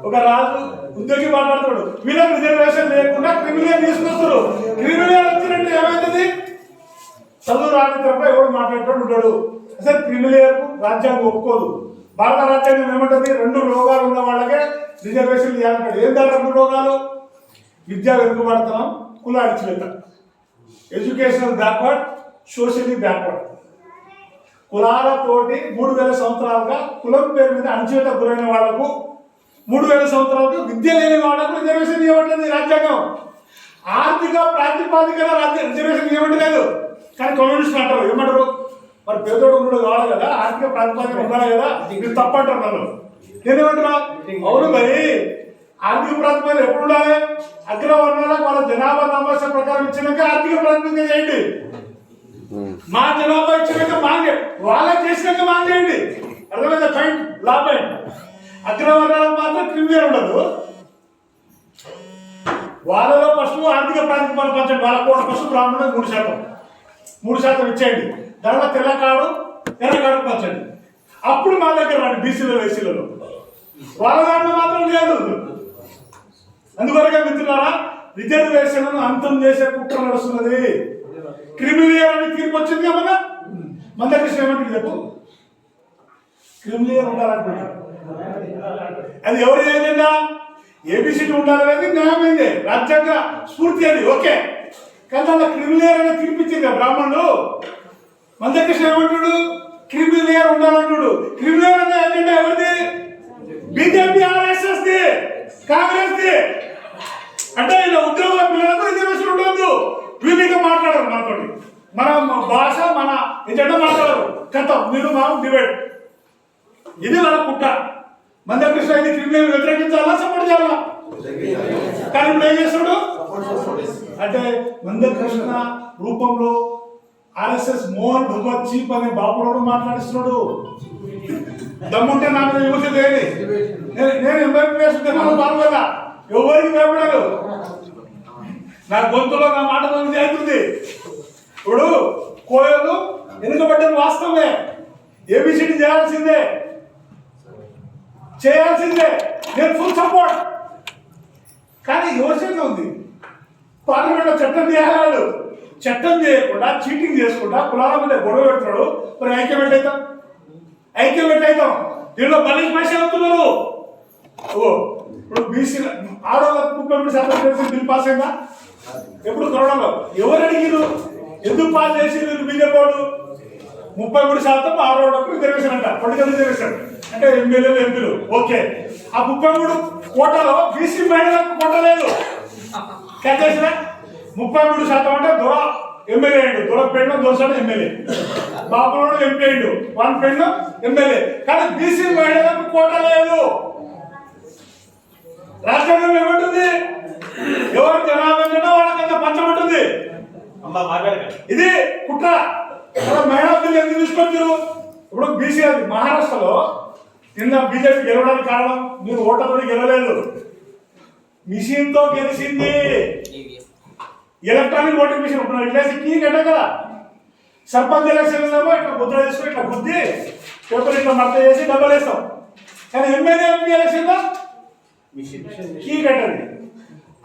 ఒక రాజు ఉద్యోగి మాట్లాడుతున్నాడు. వీళ్ళకి రిజర్వేషన్ లేకుండా క్రిమిలియర్ తీసుకొస్తారు. క్రిమిలియర్ వచ్చినట్టు ఏమైతుంది? చదువు రాని తప్ప ఎవరు మాట్లాడుతూ ఉంటాడు. అసలు క్రిమిలియర్ రాజ్యాంగం ఒప్పుకోదు. భారత రాజ్యాంగం ఏమంటుంది? 2 రోగాలు ఉన్న వాళ్ళకే రిజర్వేషన్ ఇవ్వాలంటాడు. ఏంటా 2 రోగాలు? విద్యా వెనుకబడతనం, కుల అణచివేత. Educational backward, socially backward. కులాలతోటి 3000 సంవత్సరాలుగా కులం పేరు మీద అణచివేత గురైన వాళ్లకు, 3000 సంవత్సరాలకు విద్య లేని వాళ్లకు రిజర్వేషన్ ఇవ్వట్లేదు రాజ్యాంగం. ఆర్థిక ప్రాతిపాదికన రిజర్వేషన్ ఇవ్వట్లేదు. కానీ కమ్యూనిస్టులు అంటారు, ఏమంటారు? మరి పేదోడు ఉండడు కావాలి కదా, ఆర్థిక ప్రాతిపాదికన ఉండాలి కదా, మీరు తప్పంటారు నన్ను. నేనేమంటున్నా? అవును మరి, ఆర్థిక ప్రాతిపదిక ఎప్పుడు ఉండాలి? అగ్రవర్ణాలకు వాళ్ళ జనాభా నమోదు ప్రకారం ఇచ్చినాక ఆర్థిక ప్రాతిపదిక చేయండి. మా జనాభా ఇచ్చినాక మాంగే, వాళ్ళకి చేసినాక మాంగేయండి. అర్థమైందా? Point, law point. అగ్రవర్ణాలకు మాత్రం క్రిమినల్ ఉండదు. వాళ్ళలో ఫస్ట్ ఆర్థిక ప్రాతిపదిక పంచండి. వాళ్ళ కూడా ఫస్ట్ బ్రాహ్మణులకు 3% ఇచ్చేయండి. తర్వాత తెల్లకాడు ఎర్రకాడు పంచండి. అప్పుడు మా దగ్గర రండి బీసీలలో ఎస్సీలలో. వాళ్ళ దాంట్లో మాత్రం లేదు. అందువరకే మిత్రులారా, రిజర్వేషన్లను అంతం చేసే కుట్ర నడుస్తున్నది. క్రిమిలియర్ అని తీర్పు వచ్చింది కదా. మందకృష్ణ ఏమంటుంది చెప్పు? క్రిమిలియర్ ఉండాలనుకుంటున్నారు. అది ఎవరి ఏజెండా? ఏబిసిడి ఉండాలనేది న్యాయమైందే, రాజ్యాంగ స్ఫూర్తి అది, ఓకే. కానీ అలా క్రిమిలియర్ అనేది తీర్పిచ్చింది బ్రాహ్మణుడు. మందకృష్ణ ఏమంటుడు? క్రిమిలియర్ ఉండాలంటుడు. క్రిమిలియర్ అనే ఏజెండా ఎవరిది? BJP, RSS the, Congress the. అంటే ఇలా ఉద్యోగ పిల్లలకు రిజర్వేషన్ ఉండదు. వీళ్ళగా మాట్లాడరు మనతో, మన భాష మన ఎజెండా మాట్లాడరు. కథ మీరు మనం డిబేట్. ఇది వాళ్ళ కుట్ర. మందకృష్ణ ఇది క్రిమినల్ వ్యతిరేకించాలా, సపోర్ట్ చేయాలా? కానీ ఇప్పుడు ఏం చేస్తాడు అంటే, మందకృష్ణ రూపంలో ఆర్ఎస్ఎస్ మోహన్ భగవత్ చీప్ అనే బాపురాడు మాట్లాడిస్తున్నాడు. దమ్ముంటే నా మీద విమర్శ చేయండి. నేను ఎంబీబీఎస్ పాల్గొన్నా, ఎవరికి భయపడదు. నా గొంతులో నా మాటలో అవుతుంది. ఇప్పుడు కోయలు వెనుకబడ్డది వాస్తవమే, ఏబిసిడి చేయాల్సిందే, నేను ఫుల్ సపోర్ట్. కానీ యువసేన ఉంది, పార్లమెంట్లో చట్టం చేయాలి. చట్టం చేయకుండా చీటింగ్ చేసుకుంటా కులాల మీద గొడవ పెడతాడు. మరి ఐక్యం ఎట్లయితాం? దీనిలో బలిష్ భాష అవుతున్నారు. ఇప్పుడు బీసీ ఆడవాళ్ళకు 33% బిల్ పాస్ అయిందా? ఎప్పుడు కరోనాలో ఎవరు అడిగిరు? ఎందుకు పాస్ చేసి బీజేపీ వాడు? 33% ఆడవాళ్ళకు రిజర్వేషన్ అంట, పొలిటికల్ రిజర్వేషన్ అంటే ఎమ్మెల్యేలు, ఎంపీలు, ఓకే. ఆ 33 కోటాలో బీసీ మహిళలకు కోట లేదు. చేసిన 33% అంటే దొర ఎమ్మెల్యే అయ్యాడు, దొర పెన్ను దోసాడు ఎమ్మెల్యే, బాబులోడు ఎంపీ అయ్యాడు, 1 పెన్ను ఎమ్మెల్యే. కానీ బీసీ మహిళలకు కోట లేదు. రాష్ట్రంలో ఏమంటుంది? ఎవరు జనాభా వాళ్ళకంత పంచమంటుంది. ఇది కుట్ర. మహిళా బిల్లు ఎందుకు తీసుకొచ్చారు? ఇప్పుడు బీసీ అది మహారాష్ట్రలో నిన్న బీజేపీ గెలవడానికి కారణం, మీరు ఓటర్తో గెలవలేదు, మిషన్తో గెలిచింది. ఎలక్ట్రానిక్ ఓటింగ్ మిషన్ ఇప్పుడు ఇట్లా కీ కట్ట కదా. సర్పంచ్ ఎలక్షన్ ఇట్లా ముద్ర చేసుకుని ఇట్లా బుద్ధి పేపర్ ఇట్లా మర్త చేసి డబ్బులు వేస్తాం. కానీ ఎమ్మెల్యే ఎంపీ ఎలక్షన్లో కీ కట్టది.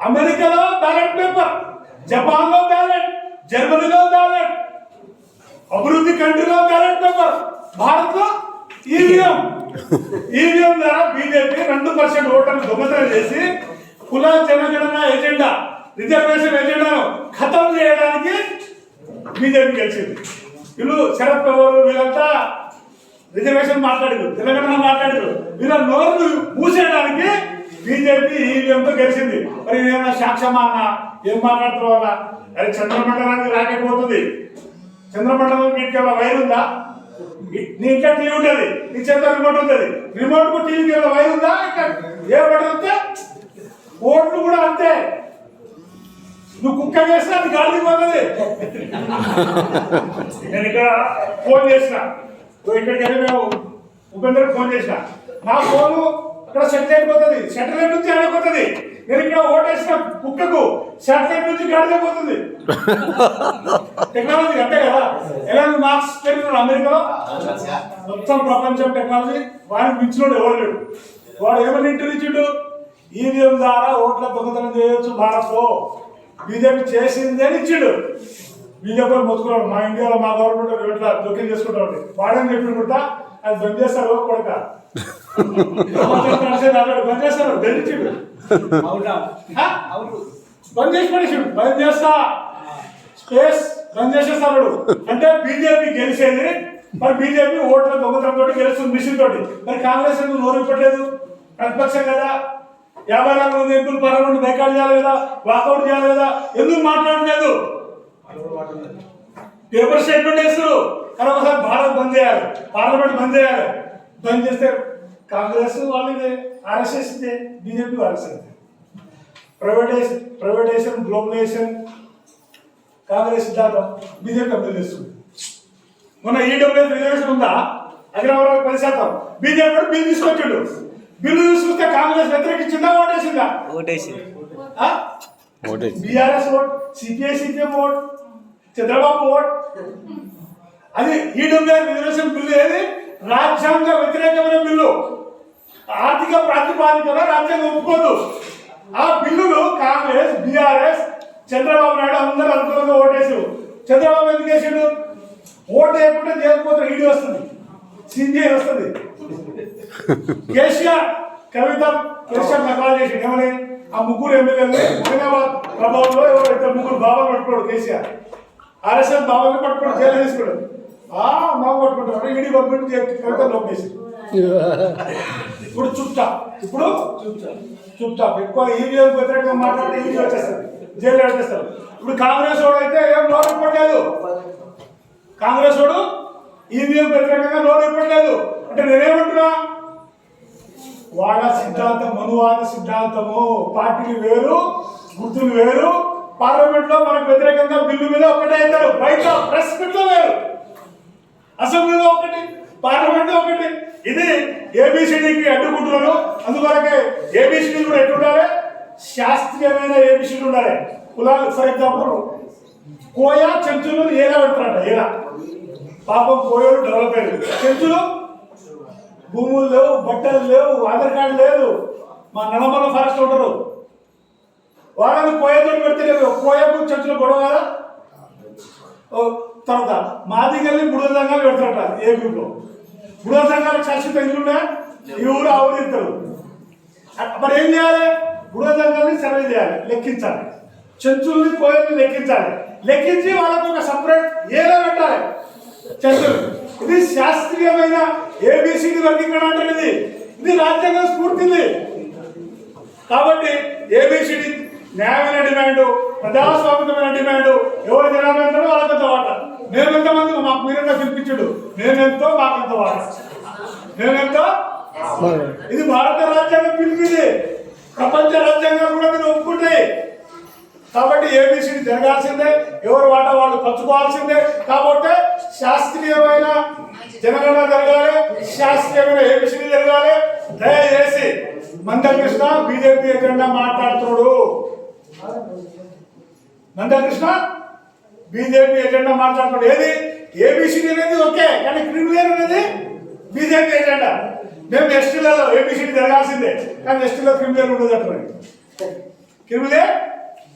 అమెరికాలో బ్యాలెట్ పేపర్, జపాన్లో బ్యాలెట్, జర్మనీలో బ్యాలెట్, అభివృద్ధి కంట్రీలో బ్యాలెట్ పేపర్, భారత్లో ఈవీఎం ద్వారా బీజేపీ 2% ఓటర్లు దొంగతనం చేసి కుల జనగణన ఎజెండా, రిజర్వేషన్ ఎజెండాను ఖతం చేయడానికి బీజేపీ గెలిచింది. వీళ్ళు శరద్ పవార్ వీళ్ళంతా రిజర్వేషన్ మాట్లాడారు, తెలంగాణ మాట్లాడారు. వీళ్ళ నోరు మూసేయడానికి బీజేపీ ఈవీఎంతో గెలిచింది. మరి ఏమన్నా సాక్ష్యమా అన్న? ఏం మాట్లాడుతున్నావు అన్న? అది చంద్రమండలానికి రాకపోతుంది. చంద్రమండలానికి ఇంకేమైనా వైర్ ఉందా? నీ ఇంట్లో టీవీ ఉంటుంది, నీ చేతిలో రిమోట్ ఉంటుంది, రిమోట్ కు టీవీకి ఏమైనా వైర్ ఉందా? ఏ బటన్ వస్తే ఓట్లు కూడా అంతే. నువ్వు కుక్క చేసినా అది గాలికి పోతుంది. నేను ఇక్కడ ఫోన్ చేసిన, ఇక్కడికి వెళ్ళి మేము ఉపేంద్రకి ఫోన్ చేసిన, నా ఫోను ఇక్కడ సెటిలైట్ పోతుంది, సెటిలైట్ నుంచి ఆడపోతుంది. నేను ఇక్కడ ఓటేసిన కుక్కకు శాటిలైట్ నుంచి గాడిలో పోతుంది. టెక్నాలజీ అంతే కదా. ఎలాంటి మార్క్స్ పెరిగినాడు అమెరికాలో, మొత్తం ప్రపంచం టెక్నాలజీ వాడిని మించినోడు ఎవరు లేడు. వాడు ఏమని ఇంటర్వ్యూ ఇచ్చిండు? ఈవీఎం ద్వారా ఓట్ల దొంగతనం చేయొచ్చు భారత్లో, బీజేపీ చేసింది అని ఇచ్చిండు. బీజేపీ మొత్తుకున్నాడు, మా ఇండియాలో మా గవర్నమెంట్ ఎట్లా జోక్యం చేసుకుంటా ఉంటే వాడని చెప్పి కూడా అది బంద్ చేస్తారు కొడక. బంద్ చేస్తారు ధరించుడు బంద్ చేసి పడేసాడు బంద్ చేస్తా స్పేస్ బంద్ చేసేస్తాడు అంటే బీజేపీ గెలిచేది మరి బీజేపీ ఓట్ల దొంగతనం తోటి గెలుస్తుంది మిషన్ తోటి మరి కాంగ్రెస్ ఎందుకు నోరు ఇప్పట్లేదు ప్రతిపక్షం కదా 54 మంది ఎంపీలు పార్లమెంట్ బైకాట్ చేయాలి కదా వాకౌట్ చేయాలి కదా ఎందుకు మాట్లాడలేదు పేపర్ స్టేట్మెంట్ వేస్తారు కానీ ఒకసారి భారత్ బంద్ చేయాలి పార్లమెంట్ బంద్ చేయాలి బంద్ చేస్తే కాంగ్రెస్ వాళ్ళది RSS BJP RSS privatisation globalisation Congress సిద్ధాంతం బీజేపీ అమలు చేస్తుంది మొన్న ఈడబ్ల్యూఎస్ రిజర్వేషన్ ఉందా అగ్రవరం 10% బీజేపీ బిల్లు తీసుకొచ్చాడు బిల్లు తీసుకొస్తే కాంగ్రెస్ వ్యతిరేకించిందా ఓటేసింది BRS vote CPM vote Chandrababu vote అది ఈడబ్ల్యూఎస్ రిజర్వేషన్ బిల్లు ఏది రాజ్యాంగ వ్యతిరేకమైన బిల్లు ఆర్థిక ప్రాతిపాదికన రాజ్యాంగం ఒప్పుకోదు ఆ బిల్లులు కాంగ్రెస్ బీఆర్ఎస్ చంద్రబాబు నాయుడు అందరూ అనుకూలంగా ఓటేసారు చంద్రబాబు ఎందుకు వేసాడు ఓటు వేయకుంటే చేయకపోతే ఈడీ వస్తుంది సిబిఐ వస్తుంది కేసీఆర్ నకలా చేసాడు ఏమని ఆ ముగ్గురు ఎమ్మెల్యేలు హైదరాబాద్ ప్రభావంలో ఎవరు ఇద్దరు ముగ్గురు బాబా పట్టుకోడు కేసీఆర్ ఆర్ఎస్ఎస్ బాబాకి పట్టుకోడు జైలు వేసుకోడు బాబు పట్టుకుంటారు ఈడీ పంపించి కవిత లోపేసి ఇప్పుడు చుప్టాప్ ఎక్కువ ఈవీఎం వ్యతిరేకంగా మాట్లాడితే ఈవీ వచ్చేస్తారు జైలు వచ్చేస్తారు ఇప్పుడు కాంగ్రెస్ వాడు అయితే ఏం నోరు ఇవ్వట్లేదు కాంగ్రెస్ వాడు ఈవీఎం వ్యతిరేకంగా నోరు ఇవ్వట్లేదు అంటే నేనేమంటున్నా వాళ్ళ సిద్ధాంతం మనువాద సిద్ధాంతము పార్టీలు వేరు గుర్తులు వేరు పార్లమెంట్ లో మనకు వ్యతిరేకంగా బిల్లు మీద ఒకటే అవుతారు బయట ప్రెస్ మీట్ లో వేరు అసెంబ్లీలో ఒకటి పార్లమెంట్ లో ఒకటి ఇది ఏబిసిడికి అడ్డుకుంటున్నాను అందువరకే ఏబిసిడి కూడా ఎట్లుండాలి శాస్త్రీయమైన ఏబిసిడి ఉండాలి కులాలు ఫర్ ఎగ్జాంపుల్ కోయా చెంచులు ఏలా పెడతారట ఏలా పాపం కోయలు డెవలప్ అయ్యారు చెంచులు భూములు లేవు బట్టలు లేవు ఆధార్ కార్డు లేదు మా నల్లమల్ల ఫారెస్ట్ ఉంటారు వాళ్ళని కోయతో పెడితే కోయకు చెంచులు గొడవ కదా తర్వాత మాదిగల్ని బుడద సంఘాలు పెడతారట ఏ గ్రూప్ లో బుడద సంఘాలకు శాశ్వత ఇల్లున్నా ఈ ఊరు ఆ ఊరు ఇస్తారు మరి ఏం చేయాలి బుడద సంఘాలని సర్వే చేయాలి లెక్కించాలి చెంచుల్ని కోయల్ని లెక్కించి వాళ్ళకు ఒక సపరేట్ ఏదో పెట్టాలి చెంచులు ఇది శాస్త్రీయమైన ఏబిసిడి వర్గీకరణ అంటే ఇది రాజ్యాంగం స్ఫూర్తింది కాబట్టి ఏబిసిడి న్యాయమైన డిమాండ్ ప్రజాస్వామికమైన డిమాండ్ ఎవరు జనాభా ఎంతో వాళ్ళకంత వాట మేమెంతమంది మాకు మీరంతా పిలిపించాడు మేమెంతో మాకంత వాట మేమెంతో ఇది భారత రాజ్యాంగం పిలిపింది ప్రపంచ రాజ్యాంగం కూడా మీరు ఒప్పుకుంటాయి కాబట్టి ఏబిసిడి జరగాల్సిందే ఎవరు వాటా వాళ్ళు పంచుకోవాల్సిందే కాబట్టి శాస్త్రీయమైన జనగణన జరగాలి శాస్త్రీయమైన ఏబిసిడి జరగాలి దయచేసి మందకృష్ణ బీజేపీ ఎజెండా మాట్లాడుతున్నాడు మందకృష్ణ బీజేపీ ఎజెండా మాట్లాడుతున్నాడు ఏది ఏబిసిడి అనేది ఓకే కానీ క్రిమినల్ అనేది బీజేపీ ఎజెండా మేము ఎస్టీలలో ఏబిసిడి జరగాల్సిందే కానీ ఎస్టీలో క్రిమినల్ ఉండదు అంటున్నాడు క్రిమినల్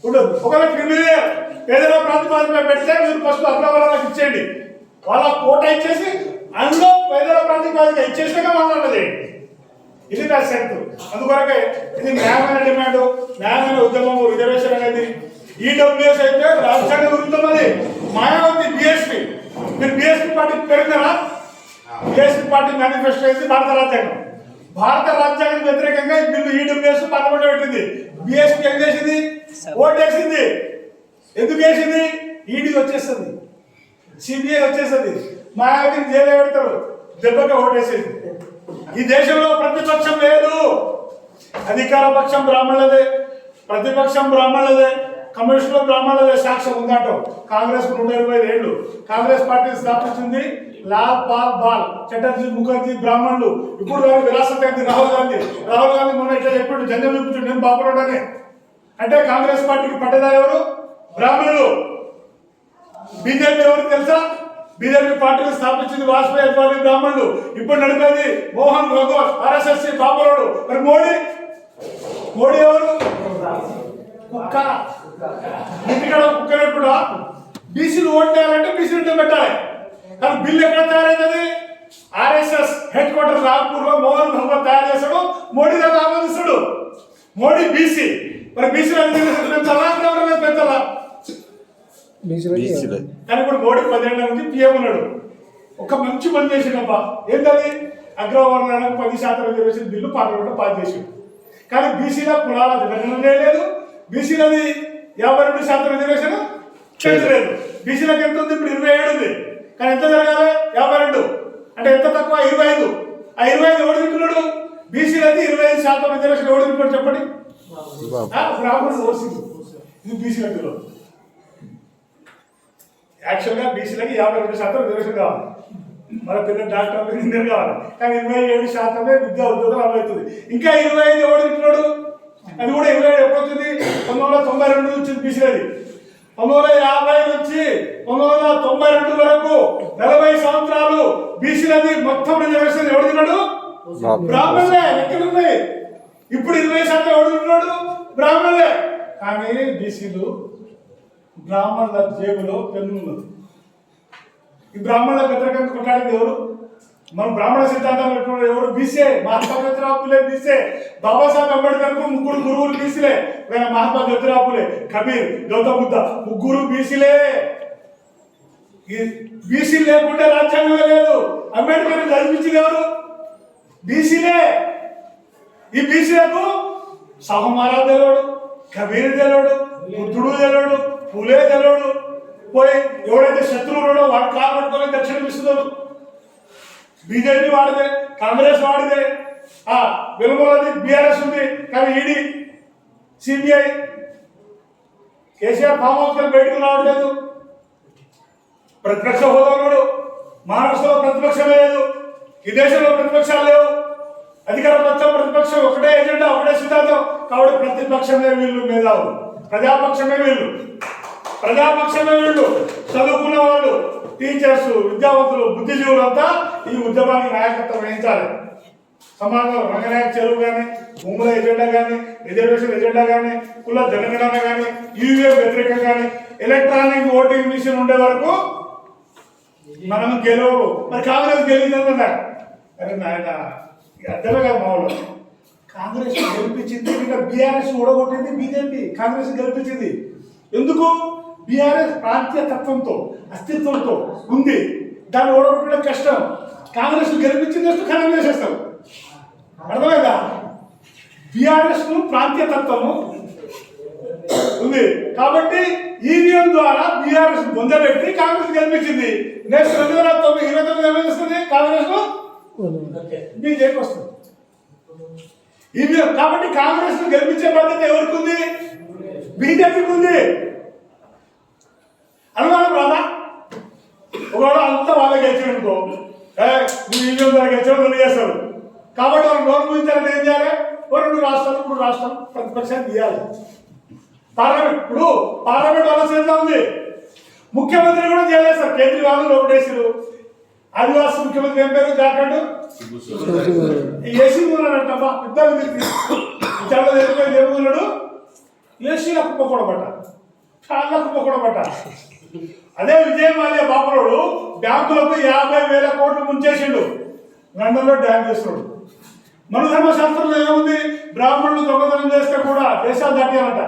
ఉండదు ఒకవేళ క్రిమినల్ పేదల ప్రాతిపాదికన పెడితే మీరు ఫస్ట్ అగ్రవర్ణాలకు ఇచ్చేయండి వాళ్ళ కోట ఇచ్చేసి అందులో పేదల ప్రాతిపాదిక ఇచ్చేసాక మాట్లాడలేదు ఇది నా శక్తి అందుకొరకే ఇది న్యాయమైన డిమాండ్ న్యాయమైన ఉద్యమం రిజర్వేషన్ అనేది ఈడబ్ల్యూఎస్ అయితే రాజ్యాంగ విరుద్ధమది మాయావతి బిఎస్పీ మీరు బిఎస్పీ పార్టీ పెరిగినారా బిఎస్పీ పార్టీ మేనిఫెస్టో అయింది భారత రాజ్యాంగం వ్యతిరేకంగా ఈ బిల్లు ఈడబ్ల్యూఎస్ పార్లమెంట్ పెట్టింది బిఎస్పీ ఏం చేసింది ఓటేసింది ఎందుకు వేసింది ఈడీ వచ్చేస్తుంది సిబిఐ వచ్చేస్తుంది మాయావతిని జైలు పెడతారు దెబ్బగా ఓటేసింది ఈ దేశంలో ప్రతిపక్షం లేదు అధికార పక్షం బ్రాహ్మణులదే ప్రతిపక్షం బ్రాహ్మణులదే కమ్యూనిస్టులు బ్రాహ్మణులదే సాక్ష్యం ఉందంటాం కాంగ్రెస్ 125 ఏళ్ళు కాంగ్రెస్ పార్టీ స్థాపించింది లాల్ పాల్ బాల్ చటర్జీ ముఖర్జీ బ్రాహ్మణులు ఇప్పుడు విరాసత్ అయింది రాహుల్ గాంధీ మొన్న ఇట్లా చెప్పాడు జంజం చూపించాడు నేను బాపురాడని అంటే కాంగ్రెస్ పార్టీకి పట్టేదారు ఎవరు బ్రాహ్మణులు బీజేపీ ఎవరు తెలుసా బీజేపీ పార్టీని స్థాపించింది వాజ్పేయి అద్వానీ బ్రాహ్మణులు ఇప్పుడు నడిపేది మోహన్ భగవత్ ఆర్ఎస్ఎస్ బాపురాడు మరి మోడీ ఎవరు కుక్క ఇంటికాడ కుక్క కూడా బీసీలు ఓట్ చేయాలంటే బీసీలు పెట్టాలి కానీ బిల్లు ఎక్కడ తయారైంది ఆర్ఎస్ఎస్ హెడ్ క్వార్టర్ నాగ్పూర్ లో మోహన్ భగవత్ తయారు చేశాడు. మోడీ గారు ఆమోదిస్తాడు. మోడీ బీసీ, మరి బీసీలో పెంచాలా పెంచాలా? కానీ ఇప్పుడు మోడీ 10 ఏళ్ల నుంచి పిఎం ఉన్నాడు. ఒక మంచి పని చేసిండబ్బా. ఏంటది? అగ్రవర్ణానికి 10% రిజర్వేషన్ బిల్లు పార్లమెంట్ పాస్ చేసిండు. కానీ బీసీలో కులాల విభజన చేయలేదు. బీసీలది 52% రిజర్వేషన్ చేయలేదు. బీసీలకు ఎంత ఉంది? ఇప్పుడు 27 ఉంది. కానీ ఎంత జరగాలి? 52 అంటే ఎంత తక్కువ? 25. ఆ 25 ఎవడు తింటున్నాడు? బీసీలది 25% రిజర్వేషన్ ఎవడు తింటున్నాడు చెప్పండి? బ్రాహ్మణుడు ఓసీలు. ఇది బీసీలకు తెలియదు. యాక్చువల్గా బీసీలకి 52% రిజర్వేషన్ కావాలి. మన పిల్లలు డాక్టర్లు, ఇంజనీర్ కావాలి. కానీ 27% విద్యా ఉద్యోగాలు అమలవుతుంది. ఇంకా 25 ఎవడు తింటున్నాడు? అది కూడా 27 ఎప్పుడు వచ్చింది? 1992 వచ్చింది బీసీలది. 1950 నుంచి 1992 వరకు 40 సంవత్సరాలు బీసీలది మొత్తం రిజర్వేషన్ ఎవడు తిన్నాడు? బ్రాహ్మణులే. ఎక్కడున్నాయి? ఇప్పుడు 20% ఎవడు తింటున్నాడు? బ్రాహ్మణులే. కానీ బీసీలు బ్రాహ్మణుల జేబులో పెన్ను ఉన్నది. ఈ బ్రాహ్మణుల వ్యతిరేకంగా కొట్లాడింది ఎవరు? మనం బ్రాహ్మణ సిద్ధాంతాలు పెట్టుకున్న ఎవరు? బీసే. మహాత్మా జ్యోతిరావు పూలే బీసే. బాబాసాహెబ్ అంబేద్కర్ కు 3 గురువులు బీసీలే. మహాత్మా జ్యోతిరావు పూలే, కబీర్, గౌతమ్ బుద్ధ 3 బీసీలే. బీసీలు లేకుంటే రాజ్యాంగమే లేదు. అంబేద్కర్ చదివించింది ఎవరు? బీసీలే. ఈ బీసీలకు సహమారా తెలియడు, కబీర్ తెలియడు, బుద్ధుడు తెలియడు, పూలే తెలియడు. పోయి ఎవడైతే శత్రువుడో వాడు కాలు పట్టుకొని దక్షిణ ఇస్తున్నాడు. బీజేపీ వాడిదే, కాంగ్రెస్ వాడిదే. వెలుగులది బీఆర్ఎస్ ఉంది. కానీ ED, CBI, KCR farm house బయటకు రావట్లేదు. ప్రతిపక్ష హోదా ఉన్నాడు. మహారాష్ట్రలో ప్రతిపక్షం లేదు. ఈ దేశంలో ప్రతిపక్షాలు లేవు. అధికార పక్షం ప్రతిపక్షం ఒకటే ఎజెండా, ఒకటే సిద్ధాంతం. కాబట్టి ప్రతిపక్షమే వీళ్ళు మేధావులు, ప్రజాపక్షమే వీళ్ళు. ప్రజాపక్షమే వీళ్ళు చదువుకున్న వాళ్ళు, టీచర్స్, విద్యావంతులు, బుద్ధిజీవులు అంతా ఈ ఉద్యమానికి నాయకత్వం వహించాలి. సమాజంలో రంగనాయక చెరువు కానీ, భూముల ఎజెండా కానీ, రిజర్వేషన్ ఎజెండా కానీ, కుల జనగణన కానీ, ఈవీఎం వ్యతిరేకం కానీ, ఎలక్ట్రానిక్ ఓటింగ్ మిషన్ ఉండే వరకు మనం గెలవరు. మరి కాంగ్రెస్ గెలిచిందన్నా అరే నాయన అర్థమే కాదు. మా వాళ్ళు కాంగ్రెస్ గెలిపించింది, ఇంకా బీఆర్ఎస్ ఓడగొట్టింది బీజేపీ. కాంగ్రెస్ గెలిపించింది ఎందుకు? బీఆర్ఎస్ ప్రాంతీయ తత్వంతో, అస్తిత్వంతో ఉంది. దాన్ని ఓడగొట్టడం కష్టం. కాంగ్రెస్ గెలిపించింది ఖనం చేసేస్తాం. అర్థమైందా? బీఆర్ఎస్ ను ప్రాంతీయ తత్వము ఉంది కాబట్టి ఈవీఎం ద్వారా బీఆర్ఎస్ పొందబెట్టి కాంగ్రెస్ గెలిపించింది. నెక్స్ట్ 2029 ఏమేస్తుంది? కాంగ్రెస్ బీజేపీ వస్తుంది. ఈవీఎం కాబట్టి కాంగ్రెస్ ను గెలిపించే బాధ్యత ఎవరికి ఉంది? బీజేపీకి ఉంది. అనుమానం రాదా? ఒకవేళ అంతా వాళ్ళకి గెలిచాడనుకో, నువ్వు ఈవీఎం ద్వారా గెలిచాడు నువ్వు చేస్తాడు. కాబట్టి వాళ్ళు నోరు ముగించాలని ఏం చేయాలి? 2 రాష్ట్రాలు, 3 రాష్ట్రాలు ప్రతిపక్షాన్ని తీయాలి. ఇప్పుడు పార్లమెంట్ వాళ్ళ చేతిలో ఉంది. ముఖ్యమంత్రి కూడా చేయలేదు సార్. కేజ్రీవాల్ లోపడేసారు. ఆదివాసీ ముఖ్యమంత్రి ఏం పేరు? జార్ఖండ్ ఏసీ ఉన్నాడంటమ్మా. ఇద్దరు చాలా ఏమున్నాడు? ఏసీలో కుప్పకూడబట్ట, చాలా కుప్పకూడబట్ట. అదే విజయ్ మాల్యా బాబులోడు బ్యాంకులకు 50,000 కోట్లు ముంచేసిండు. లండన్లో డ్యామ్ చేస్తున్నాడు. మన ధర్మశాస్త్రంలో ఏముంది? బ్రాహ్మణులు దొంగతనం చేస్తే కూడా దేశాలు దాటాలంట.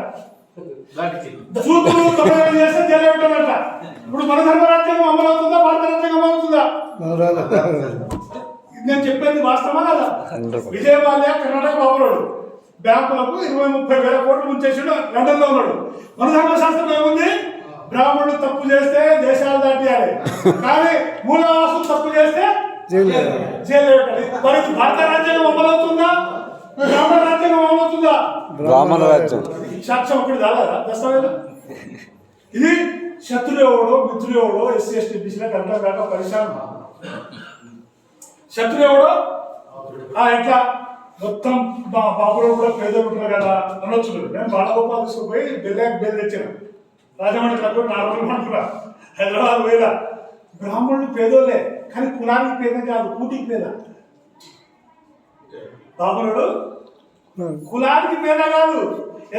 సూత్రులు దొంగతనం చేస్తే జైలు పెట్టాలంట. ఇప్పుడు మన ధర్మ రాజ్యాంగం అమలు అవుతుందా? భారత రాజ్యాంగం అమలు అవుతుందా? నేను చెప్పేది వాస్తవమా కదా? విజయ్ మాల్యా కర్ణాటక బాబులోడు బ్యాంకులకు 20-30,000 కోట్లు ముంచేసిండు. లండన్ లో ఉన్నాడు. మన ధర్మశాస్త్రం ఏముంది? బ్రాహ్మణులు తప్పు చేస్తే దేశాలు దాటియాలి, కానీ మూలవాసులు తప్పు చేస్తే జైలు పెట్టాలి. మరి భారత రాజ్యాంగం అమలవుతుందా? బ్రాహ్మణ రాజ్యాంగం అమలవుతుందా? బ్రాహ్మణ రాజ్యం సాక్ష్యం ఒకటి కాదా దస్తావేజు? ఇది శత్రువుడో మిత్రుడో ఎస్సీ ఎస్టీ బీసీలకు అర్థం కాక పరిశ్రమ. శత్రువుడో ఎట్లా మొత్తం మా బాబులో కూడా పేదలు ఉంటారు కదా అనొచ్చు. నేను బాలగోపాల్ తీసుకుపోయి బెల్ తెచ్చిన రాజమండ్రి నాకు 4 రోజులు అనుకున్నా. హైదరాబాద్ పోయినా బ్రాహ్మణుడు పేదోళ్ళే, కానీ కులానికి పేద కాదు, కూటికి పేద. బ్రాహ్మణుడు కులానికి పేద కాదు,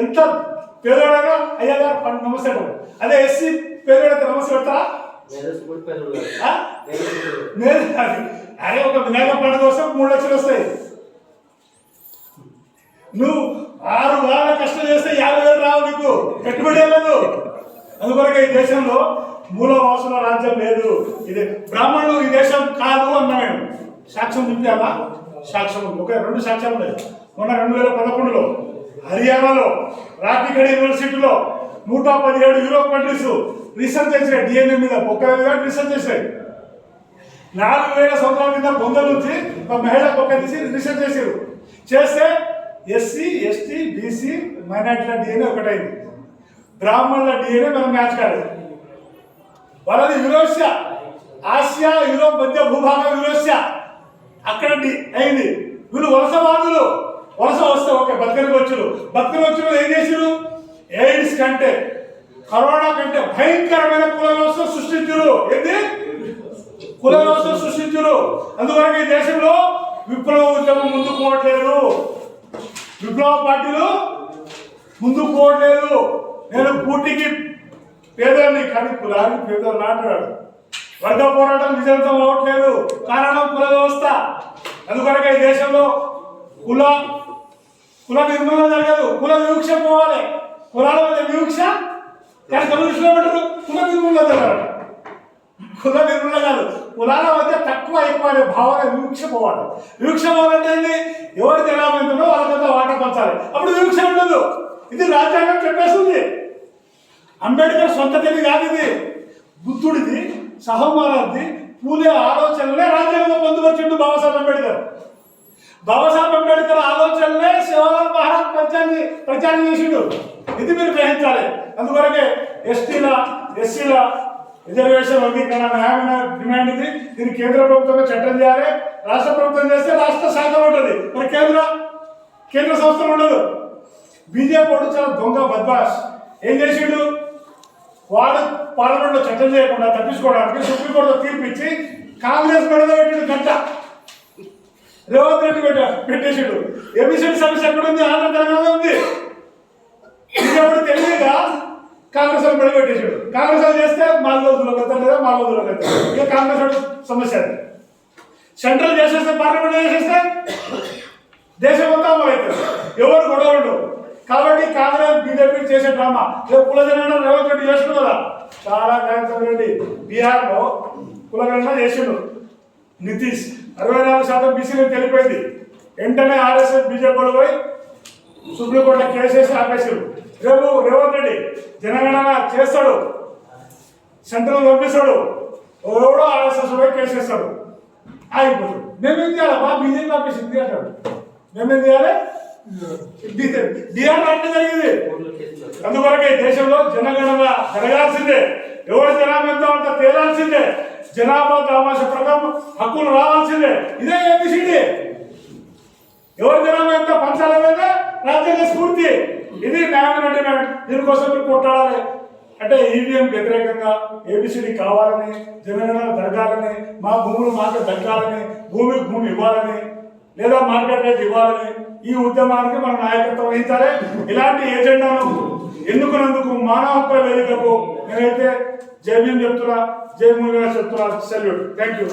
ఎంత పేదోడైనా అయ్యా గారు నమస్తే. అదే ఎస్సీ పేదోడైతే నమస్తే పెడతారా? అరే ఒక వినాయక పండుగ వస్తే 3 లక్షలు వస్తాయి. నువ్వు 6 వారాల కష్టం చేస్తే 50,000 రావు, నీకు పెట్టుబడి లేదు. అందుకొరకే ఈ దేశంలో మూలవాసుల రాజ్యం లేదు, ఇది బ్రాహ్మణులు ఈ దేశం కాదు అన్నా. నేను సాక్ష్యం చెప్పాలా? సాక్ష్యం ఉంది, ఒక 2 సాక్ష్యాలు ఉన్నాయి. మొన్న 2011లో హర్యానాలో రాటిగఢ్ యూనివర్సిటీలో 117 యూరోప్ కంట్రీస్ రీసెర్చ్ చేసినాయి. డిఎన్ఏ మీద బొక్కల మీద రీసెర్చ్ చేసినాయి. 4,000 సంవత్సరాల కింద బొందల నుంచి ఒక మహిళ బొక్క తీసి రీసెర్చ్ చేశారు. చేస్తే ఎస్సీ, ఎస్టీ, బీసీ, మైనార్టీల డిఎన్ఏ ఒకటైంది, బ్రాహ్మణుల డిఎన్ఏ మనం మ్యాచ్ కాలేదు. వాళ్ళది యూరోషియా, ఆసియా, యూరోప్ మధ్య భూభాగం యూరోషియా, అక్కడ అయింది. వీళ్ళు వలసవాదులు, వలస వస్తే ఓకే బతికని ఏం చేసిరు? ఎయిడ్స్ కంటే, కరోనా కంటే భయంకరమైన కుల వ్యవస్థ సృష్టించరు. ఏంది? కుల వ్యవస్థ సృష్టించరు. అందువల్ల ఈ దేశంలో విప్లవ ఉద్యమం ముందుకు పోవట్లేదు, విప్లవ పార్టీలు ముందుకు పోవట్లేదు. నేను పూర్తికి పేదల్ని, కానీ కులానికి పేదలు నాటాడు. వర్గ పోరాటం విజయంతం అవ్వట్లేదు, కారణం కుల వ్యవస్థ. అందుకొరకే ఈ దేశంలో కుల నిర్మూలన జరగదు, కుల వివక్ష పోవాలి. కులాల మధ్య వివక్ష, కానీ కమ్యూనిస్టులు ఏమంటారు? కుల నిర్మూలన జరగాలి. కుల నిర్మూలన కాదు, కులాల మధ్య తక్కువ ఎక్కువ అనే భావన వివక్ష పోవాలి. వివక్ష పోవాలంటే ఏంటి? ఎవరు జనాభా వాళ్ళకంతా వాటా పంచాలి, అప్పుడు వివక్ష ఉండదు. ఇది రాజ్యాంగం చెప్పేస్తుంది. అంబేద్కర్ సొంత తెలివి కాదు, ఇది బుద్ధుడిది, సహోమారాది, పూలే ఆలోచనలే రాజ్యాంగంలో పొందుపరిచిండు బాబాసాహెబ్ అంబేద్కర్. బాబాసాహెబ్ అంబేద్కర్ ఆలోచనలే శివలాల్ మహారాజ్ ప్రచారం చేసిండు. ఇది మీరు గ్రహించాలి. అందుకొరకే ఎస్టీల, ఎస్సీల రిజర్వేషన్ వర్గీకరణ న్యాయమైన డిమాండ్ ఇది. దీన్ని కేంద్ర ప్రభుత్వమే చట్టం చేయాలి. రాష్ట్ర ప్రభుత్వం చేస్తే రాష్ట్ర శాఖ ఉంటుంది, మరి కేంద్ర సంస్థలు ఉండదు. బీజేపీ వాడు చాలా దొంగ బద్మాష్. ఏం చేసిండు? వాడు పార్లమెంట్లో చట్టం చేయకుండా తప్పించుకోవడానికి సుప్రీంకోర్టులో తీర్పు ఇచ్చి కాంగ్రెస్ మెడలో పెట్టిండు గంట. రేవంత్ రెడ్డి పెట్టేసాడు. ఏబిసిడి సమస్య ఎక్కడ ఉంది? ఆంధ్ర తెలంగాణ ఉంది. బీజేపీ తెలియగా కాంగ్రెస్ వాళ్ళు పెట్టేసాడు. కాంగ్రెస్ వాళ్ళు చేస్తే 4 రోజుల్లో అవుతారు లేదా 4 రోజుల్లో అవుతారు. ఇక కాంగ్రెస్ సమస్య అది. సెంట్రల్ చేసేస్తే, పార్లమెంట్ చేసేస్తే దేశం మొత్తం అవుతారు, ఎవరు గొడవ ఉండవు. కాబట్టి కాంగ్రెస్ బీజేపీ చేసే డ్రామా కులగణన రేవంత్ రెడ్డి చేసిండు కదా, చాలా రేవంత్ రెడ్డి బీహార్లో కులగణన చేసిండు. నితీష్ 64% బీసీలకు తెలిపోయింది. వెంటనే ఆర్ఎస్ఎస్ బీజేపీ పోయి సుప్రీంకోర్టులో కేసు వేసి ఆపేసారు. రేపు రేవంత్ రెడ్డి జనగణన చేస్తాడు, సెంట్రల్ పంపిస్తాడు, ఎవడో ఆర్ఎస్ఎస్ పోయి కేసు వేస్తాడు, ఆగిపోతాడు. మేమేం చేయాలి? బా బీజేపీ ఆపేసింది అంటాడు. మేమేం చేయాలి? బీహార్ అంటే జరిగింది. అందువరకే దేశంలో జనగణన జరగాల్సిందే. ఎవరి జనాభా ఎంత అంత తేలాల్సిందే. జనాభా దామాష ప్రకారం హక్కులు రావాల్సిందే. ఇదే ఏబిసిడి. ఎవరి జనాభా ఎంత పంచాలనేదే రాజ్యాంగ స్ఫూర్తి. ఇది న్యాయమైన డిమాండ్. దీనికోసం మీరు కొట్టాడాలి. అంటే ఈవీఎం వ్యతిరేకంగా ఏబిసిడి కావాలని, జనగణన జరగాలని, మా భూములు మాకు దక్కాలని, భూమికి భూమి ఇవ్వాలని, లేదా మార్కెట్ రేట్ ఇవ్వాలని ఈ ఉద్యమానికి మనం నాయకత్వం వహించాలి. ఇలాంటి ఏజెండాను ఎన్నుకున్నందుకు మానవ హక్కుల వేదికకు నేనైతే జై భీమ్ చెప్తున్నా, జై మూవీ చెప్తున్నా. సెల్యూట్. Thank you.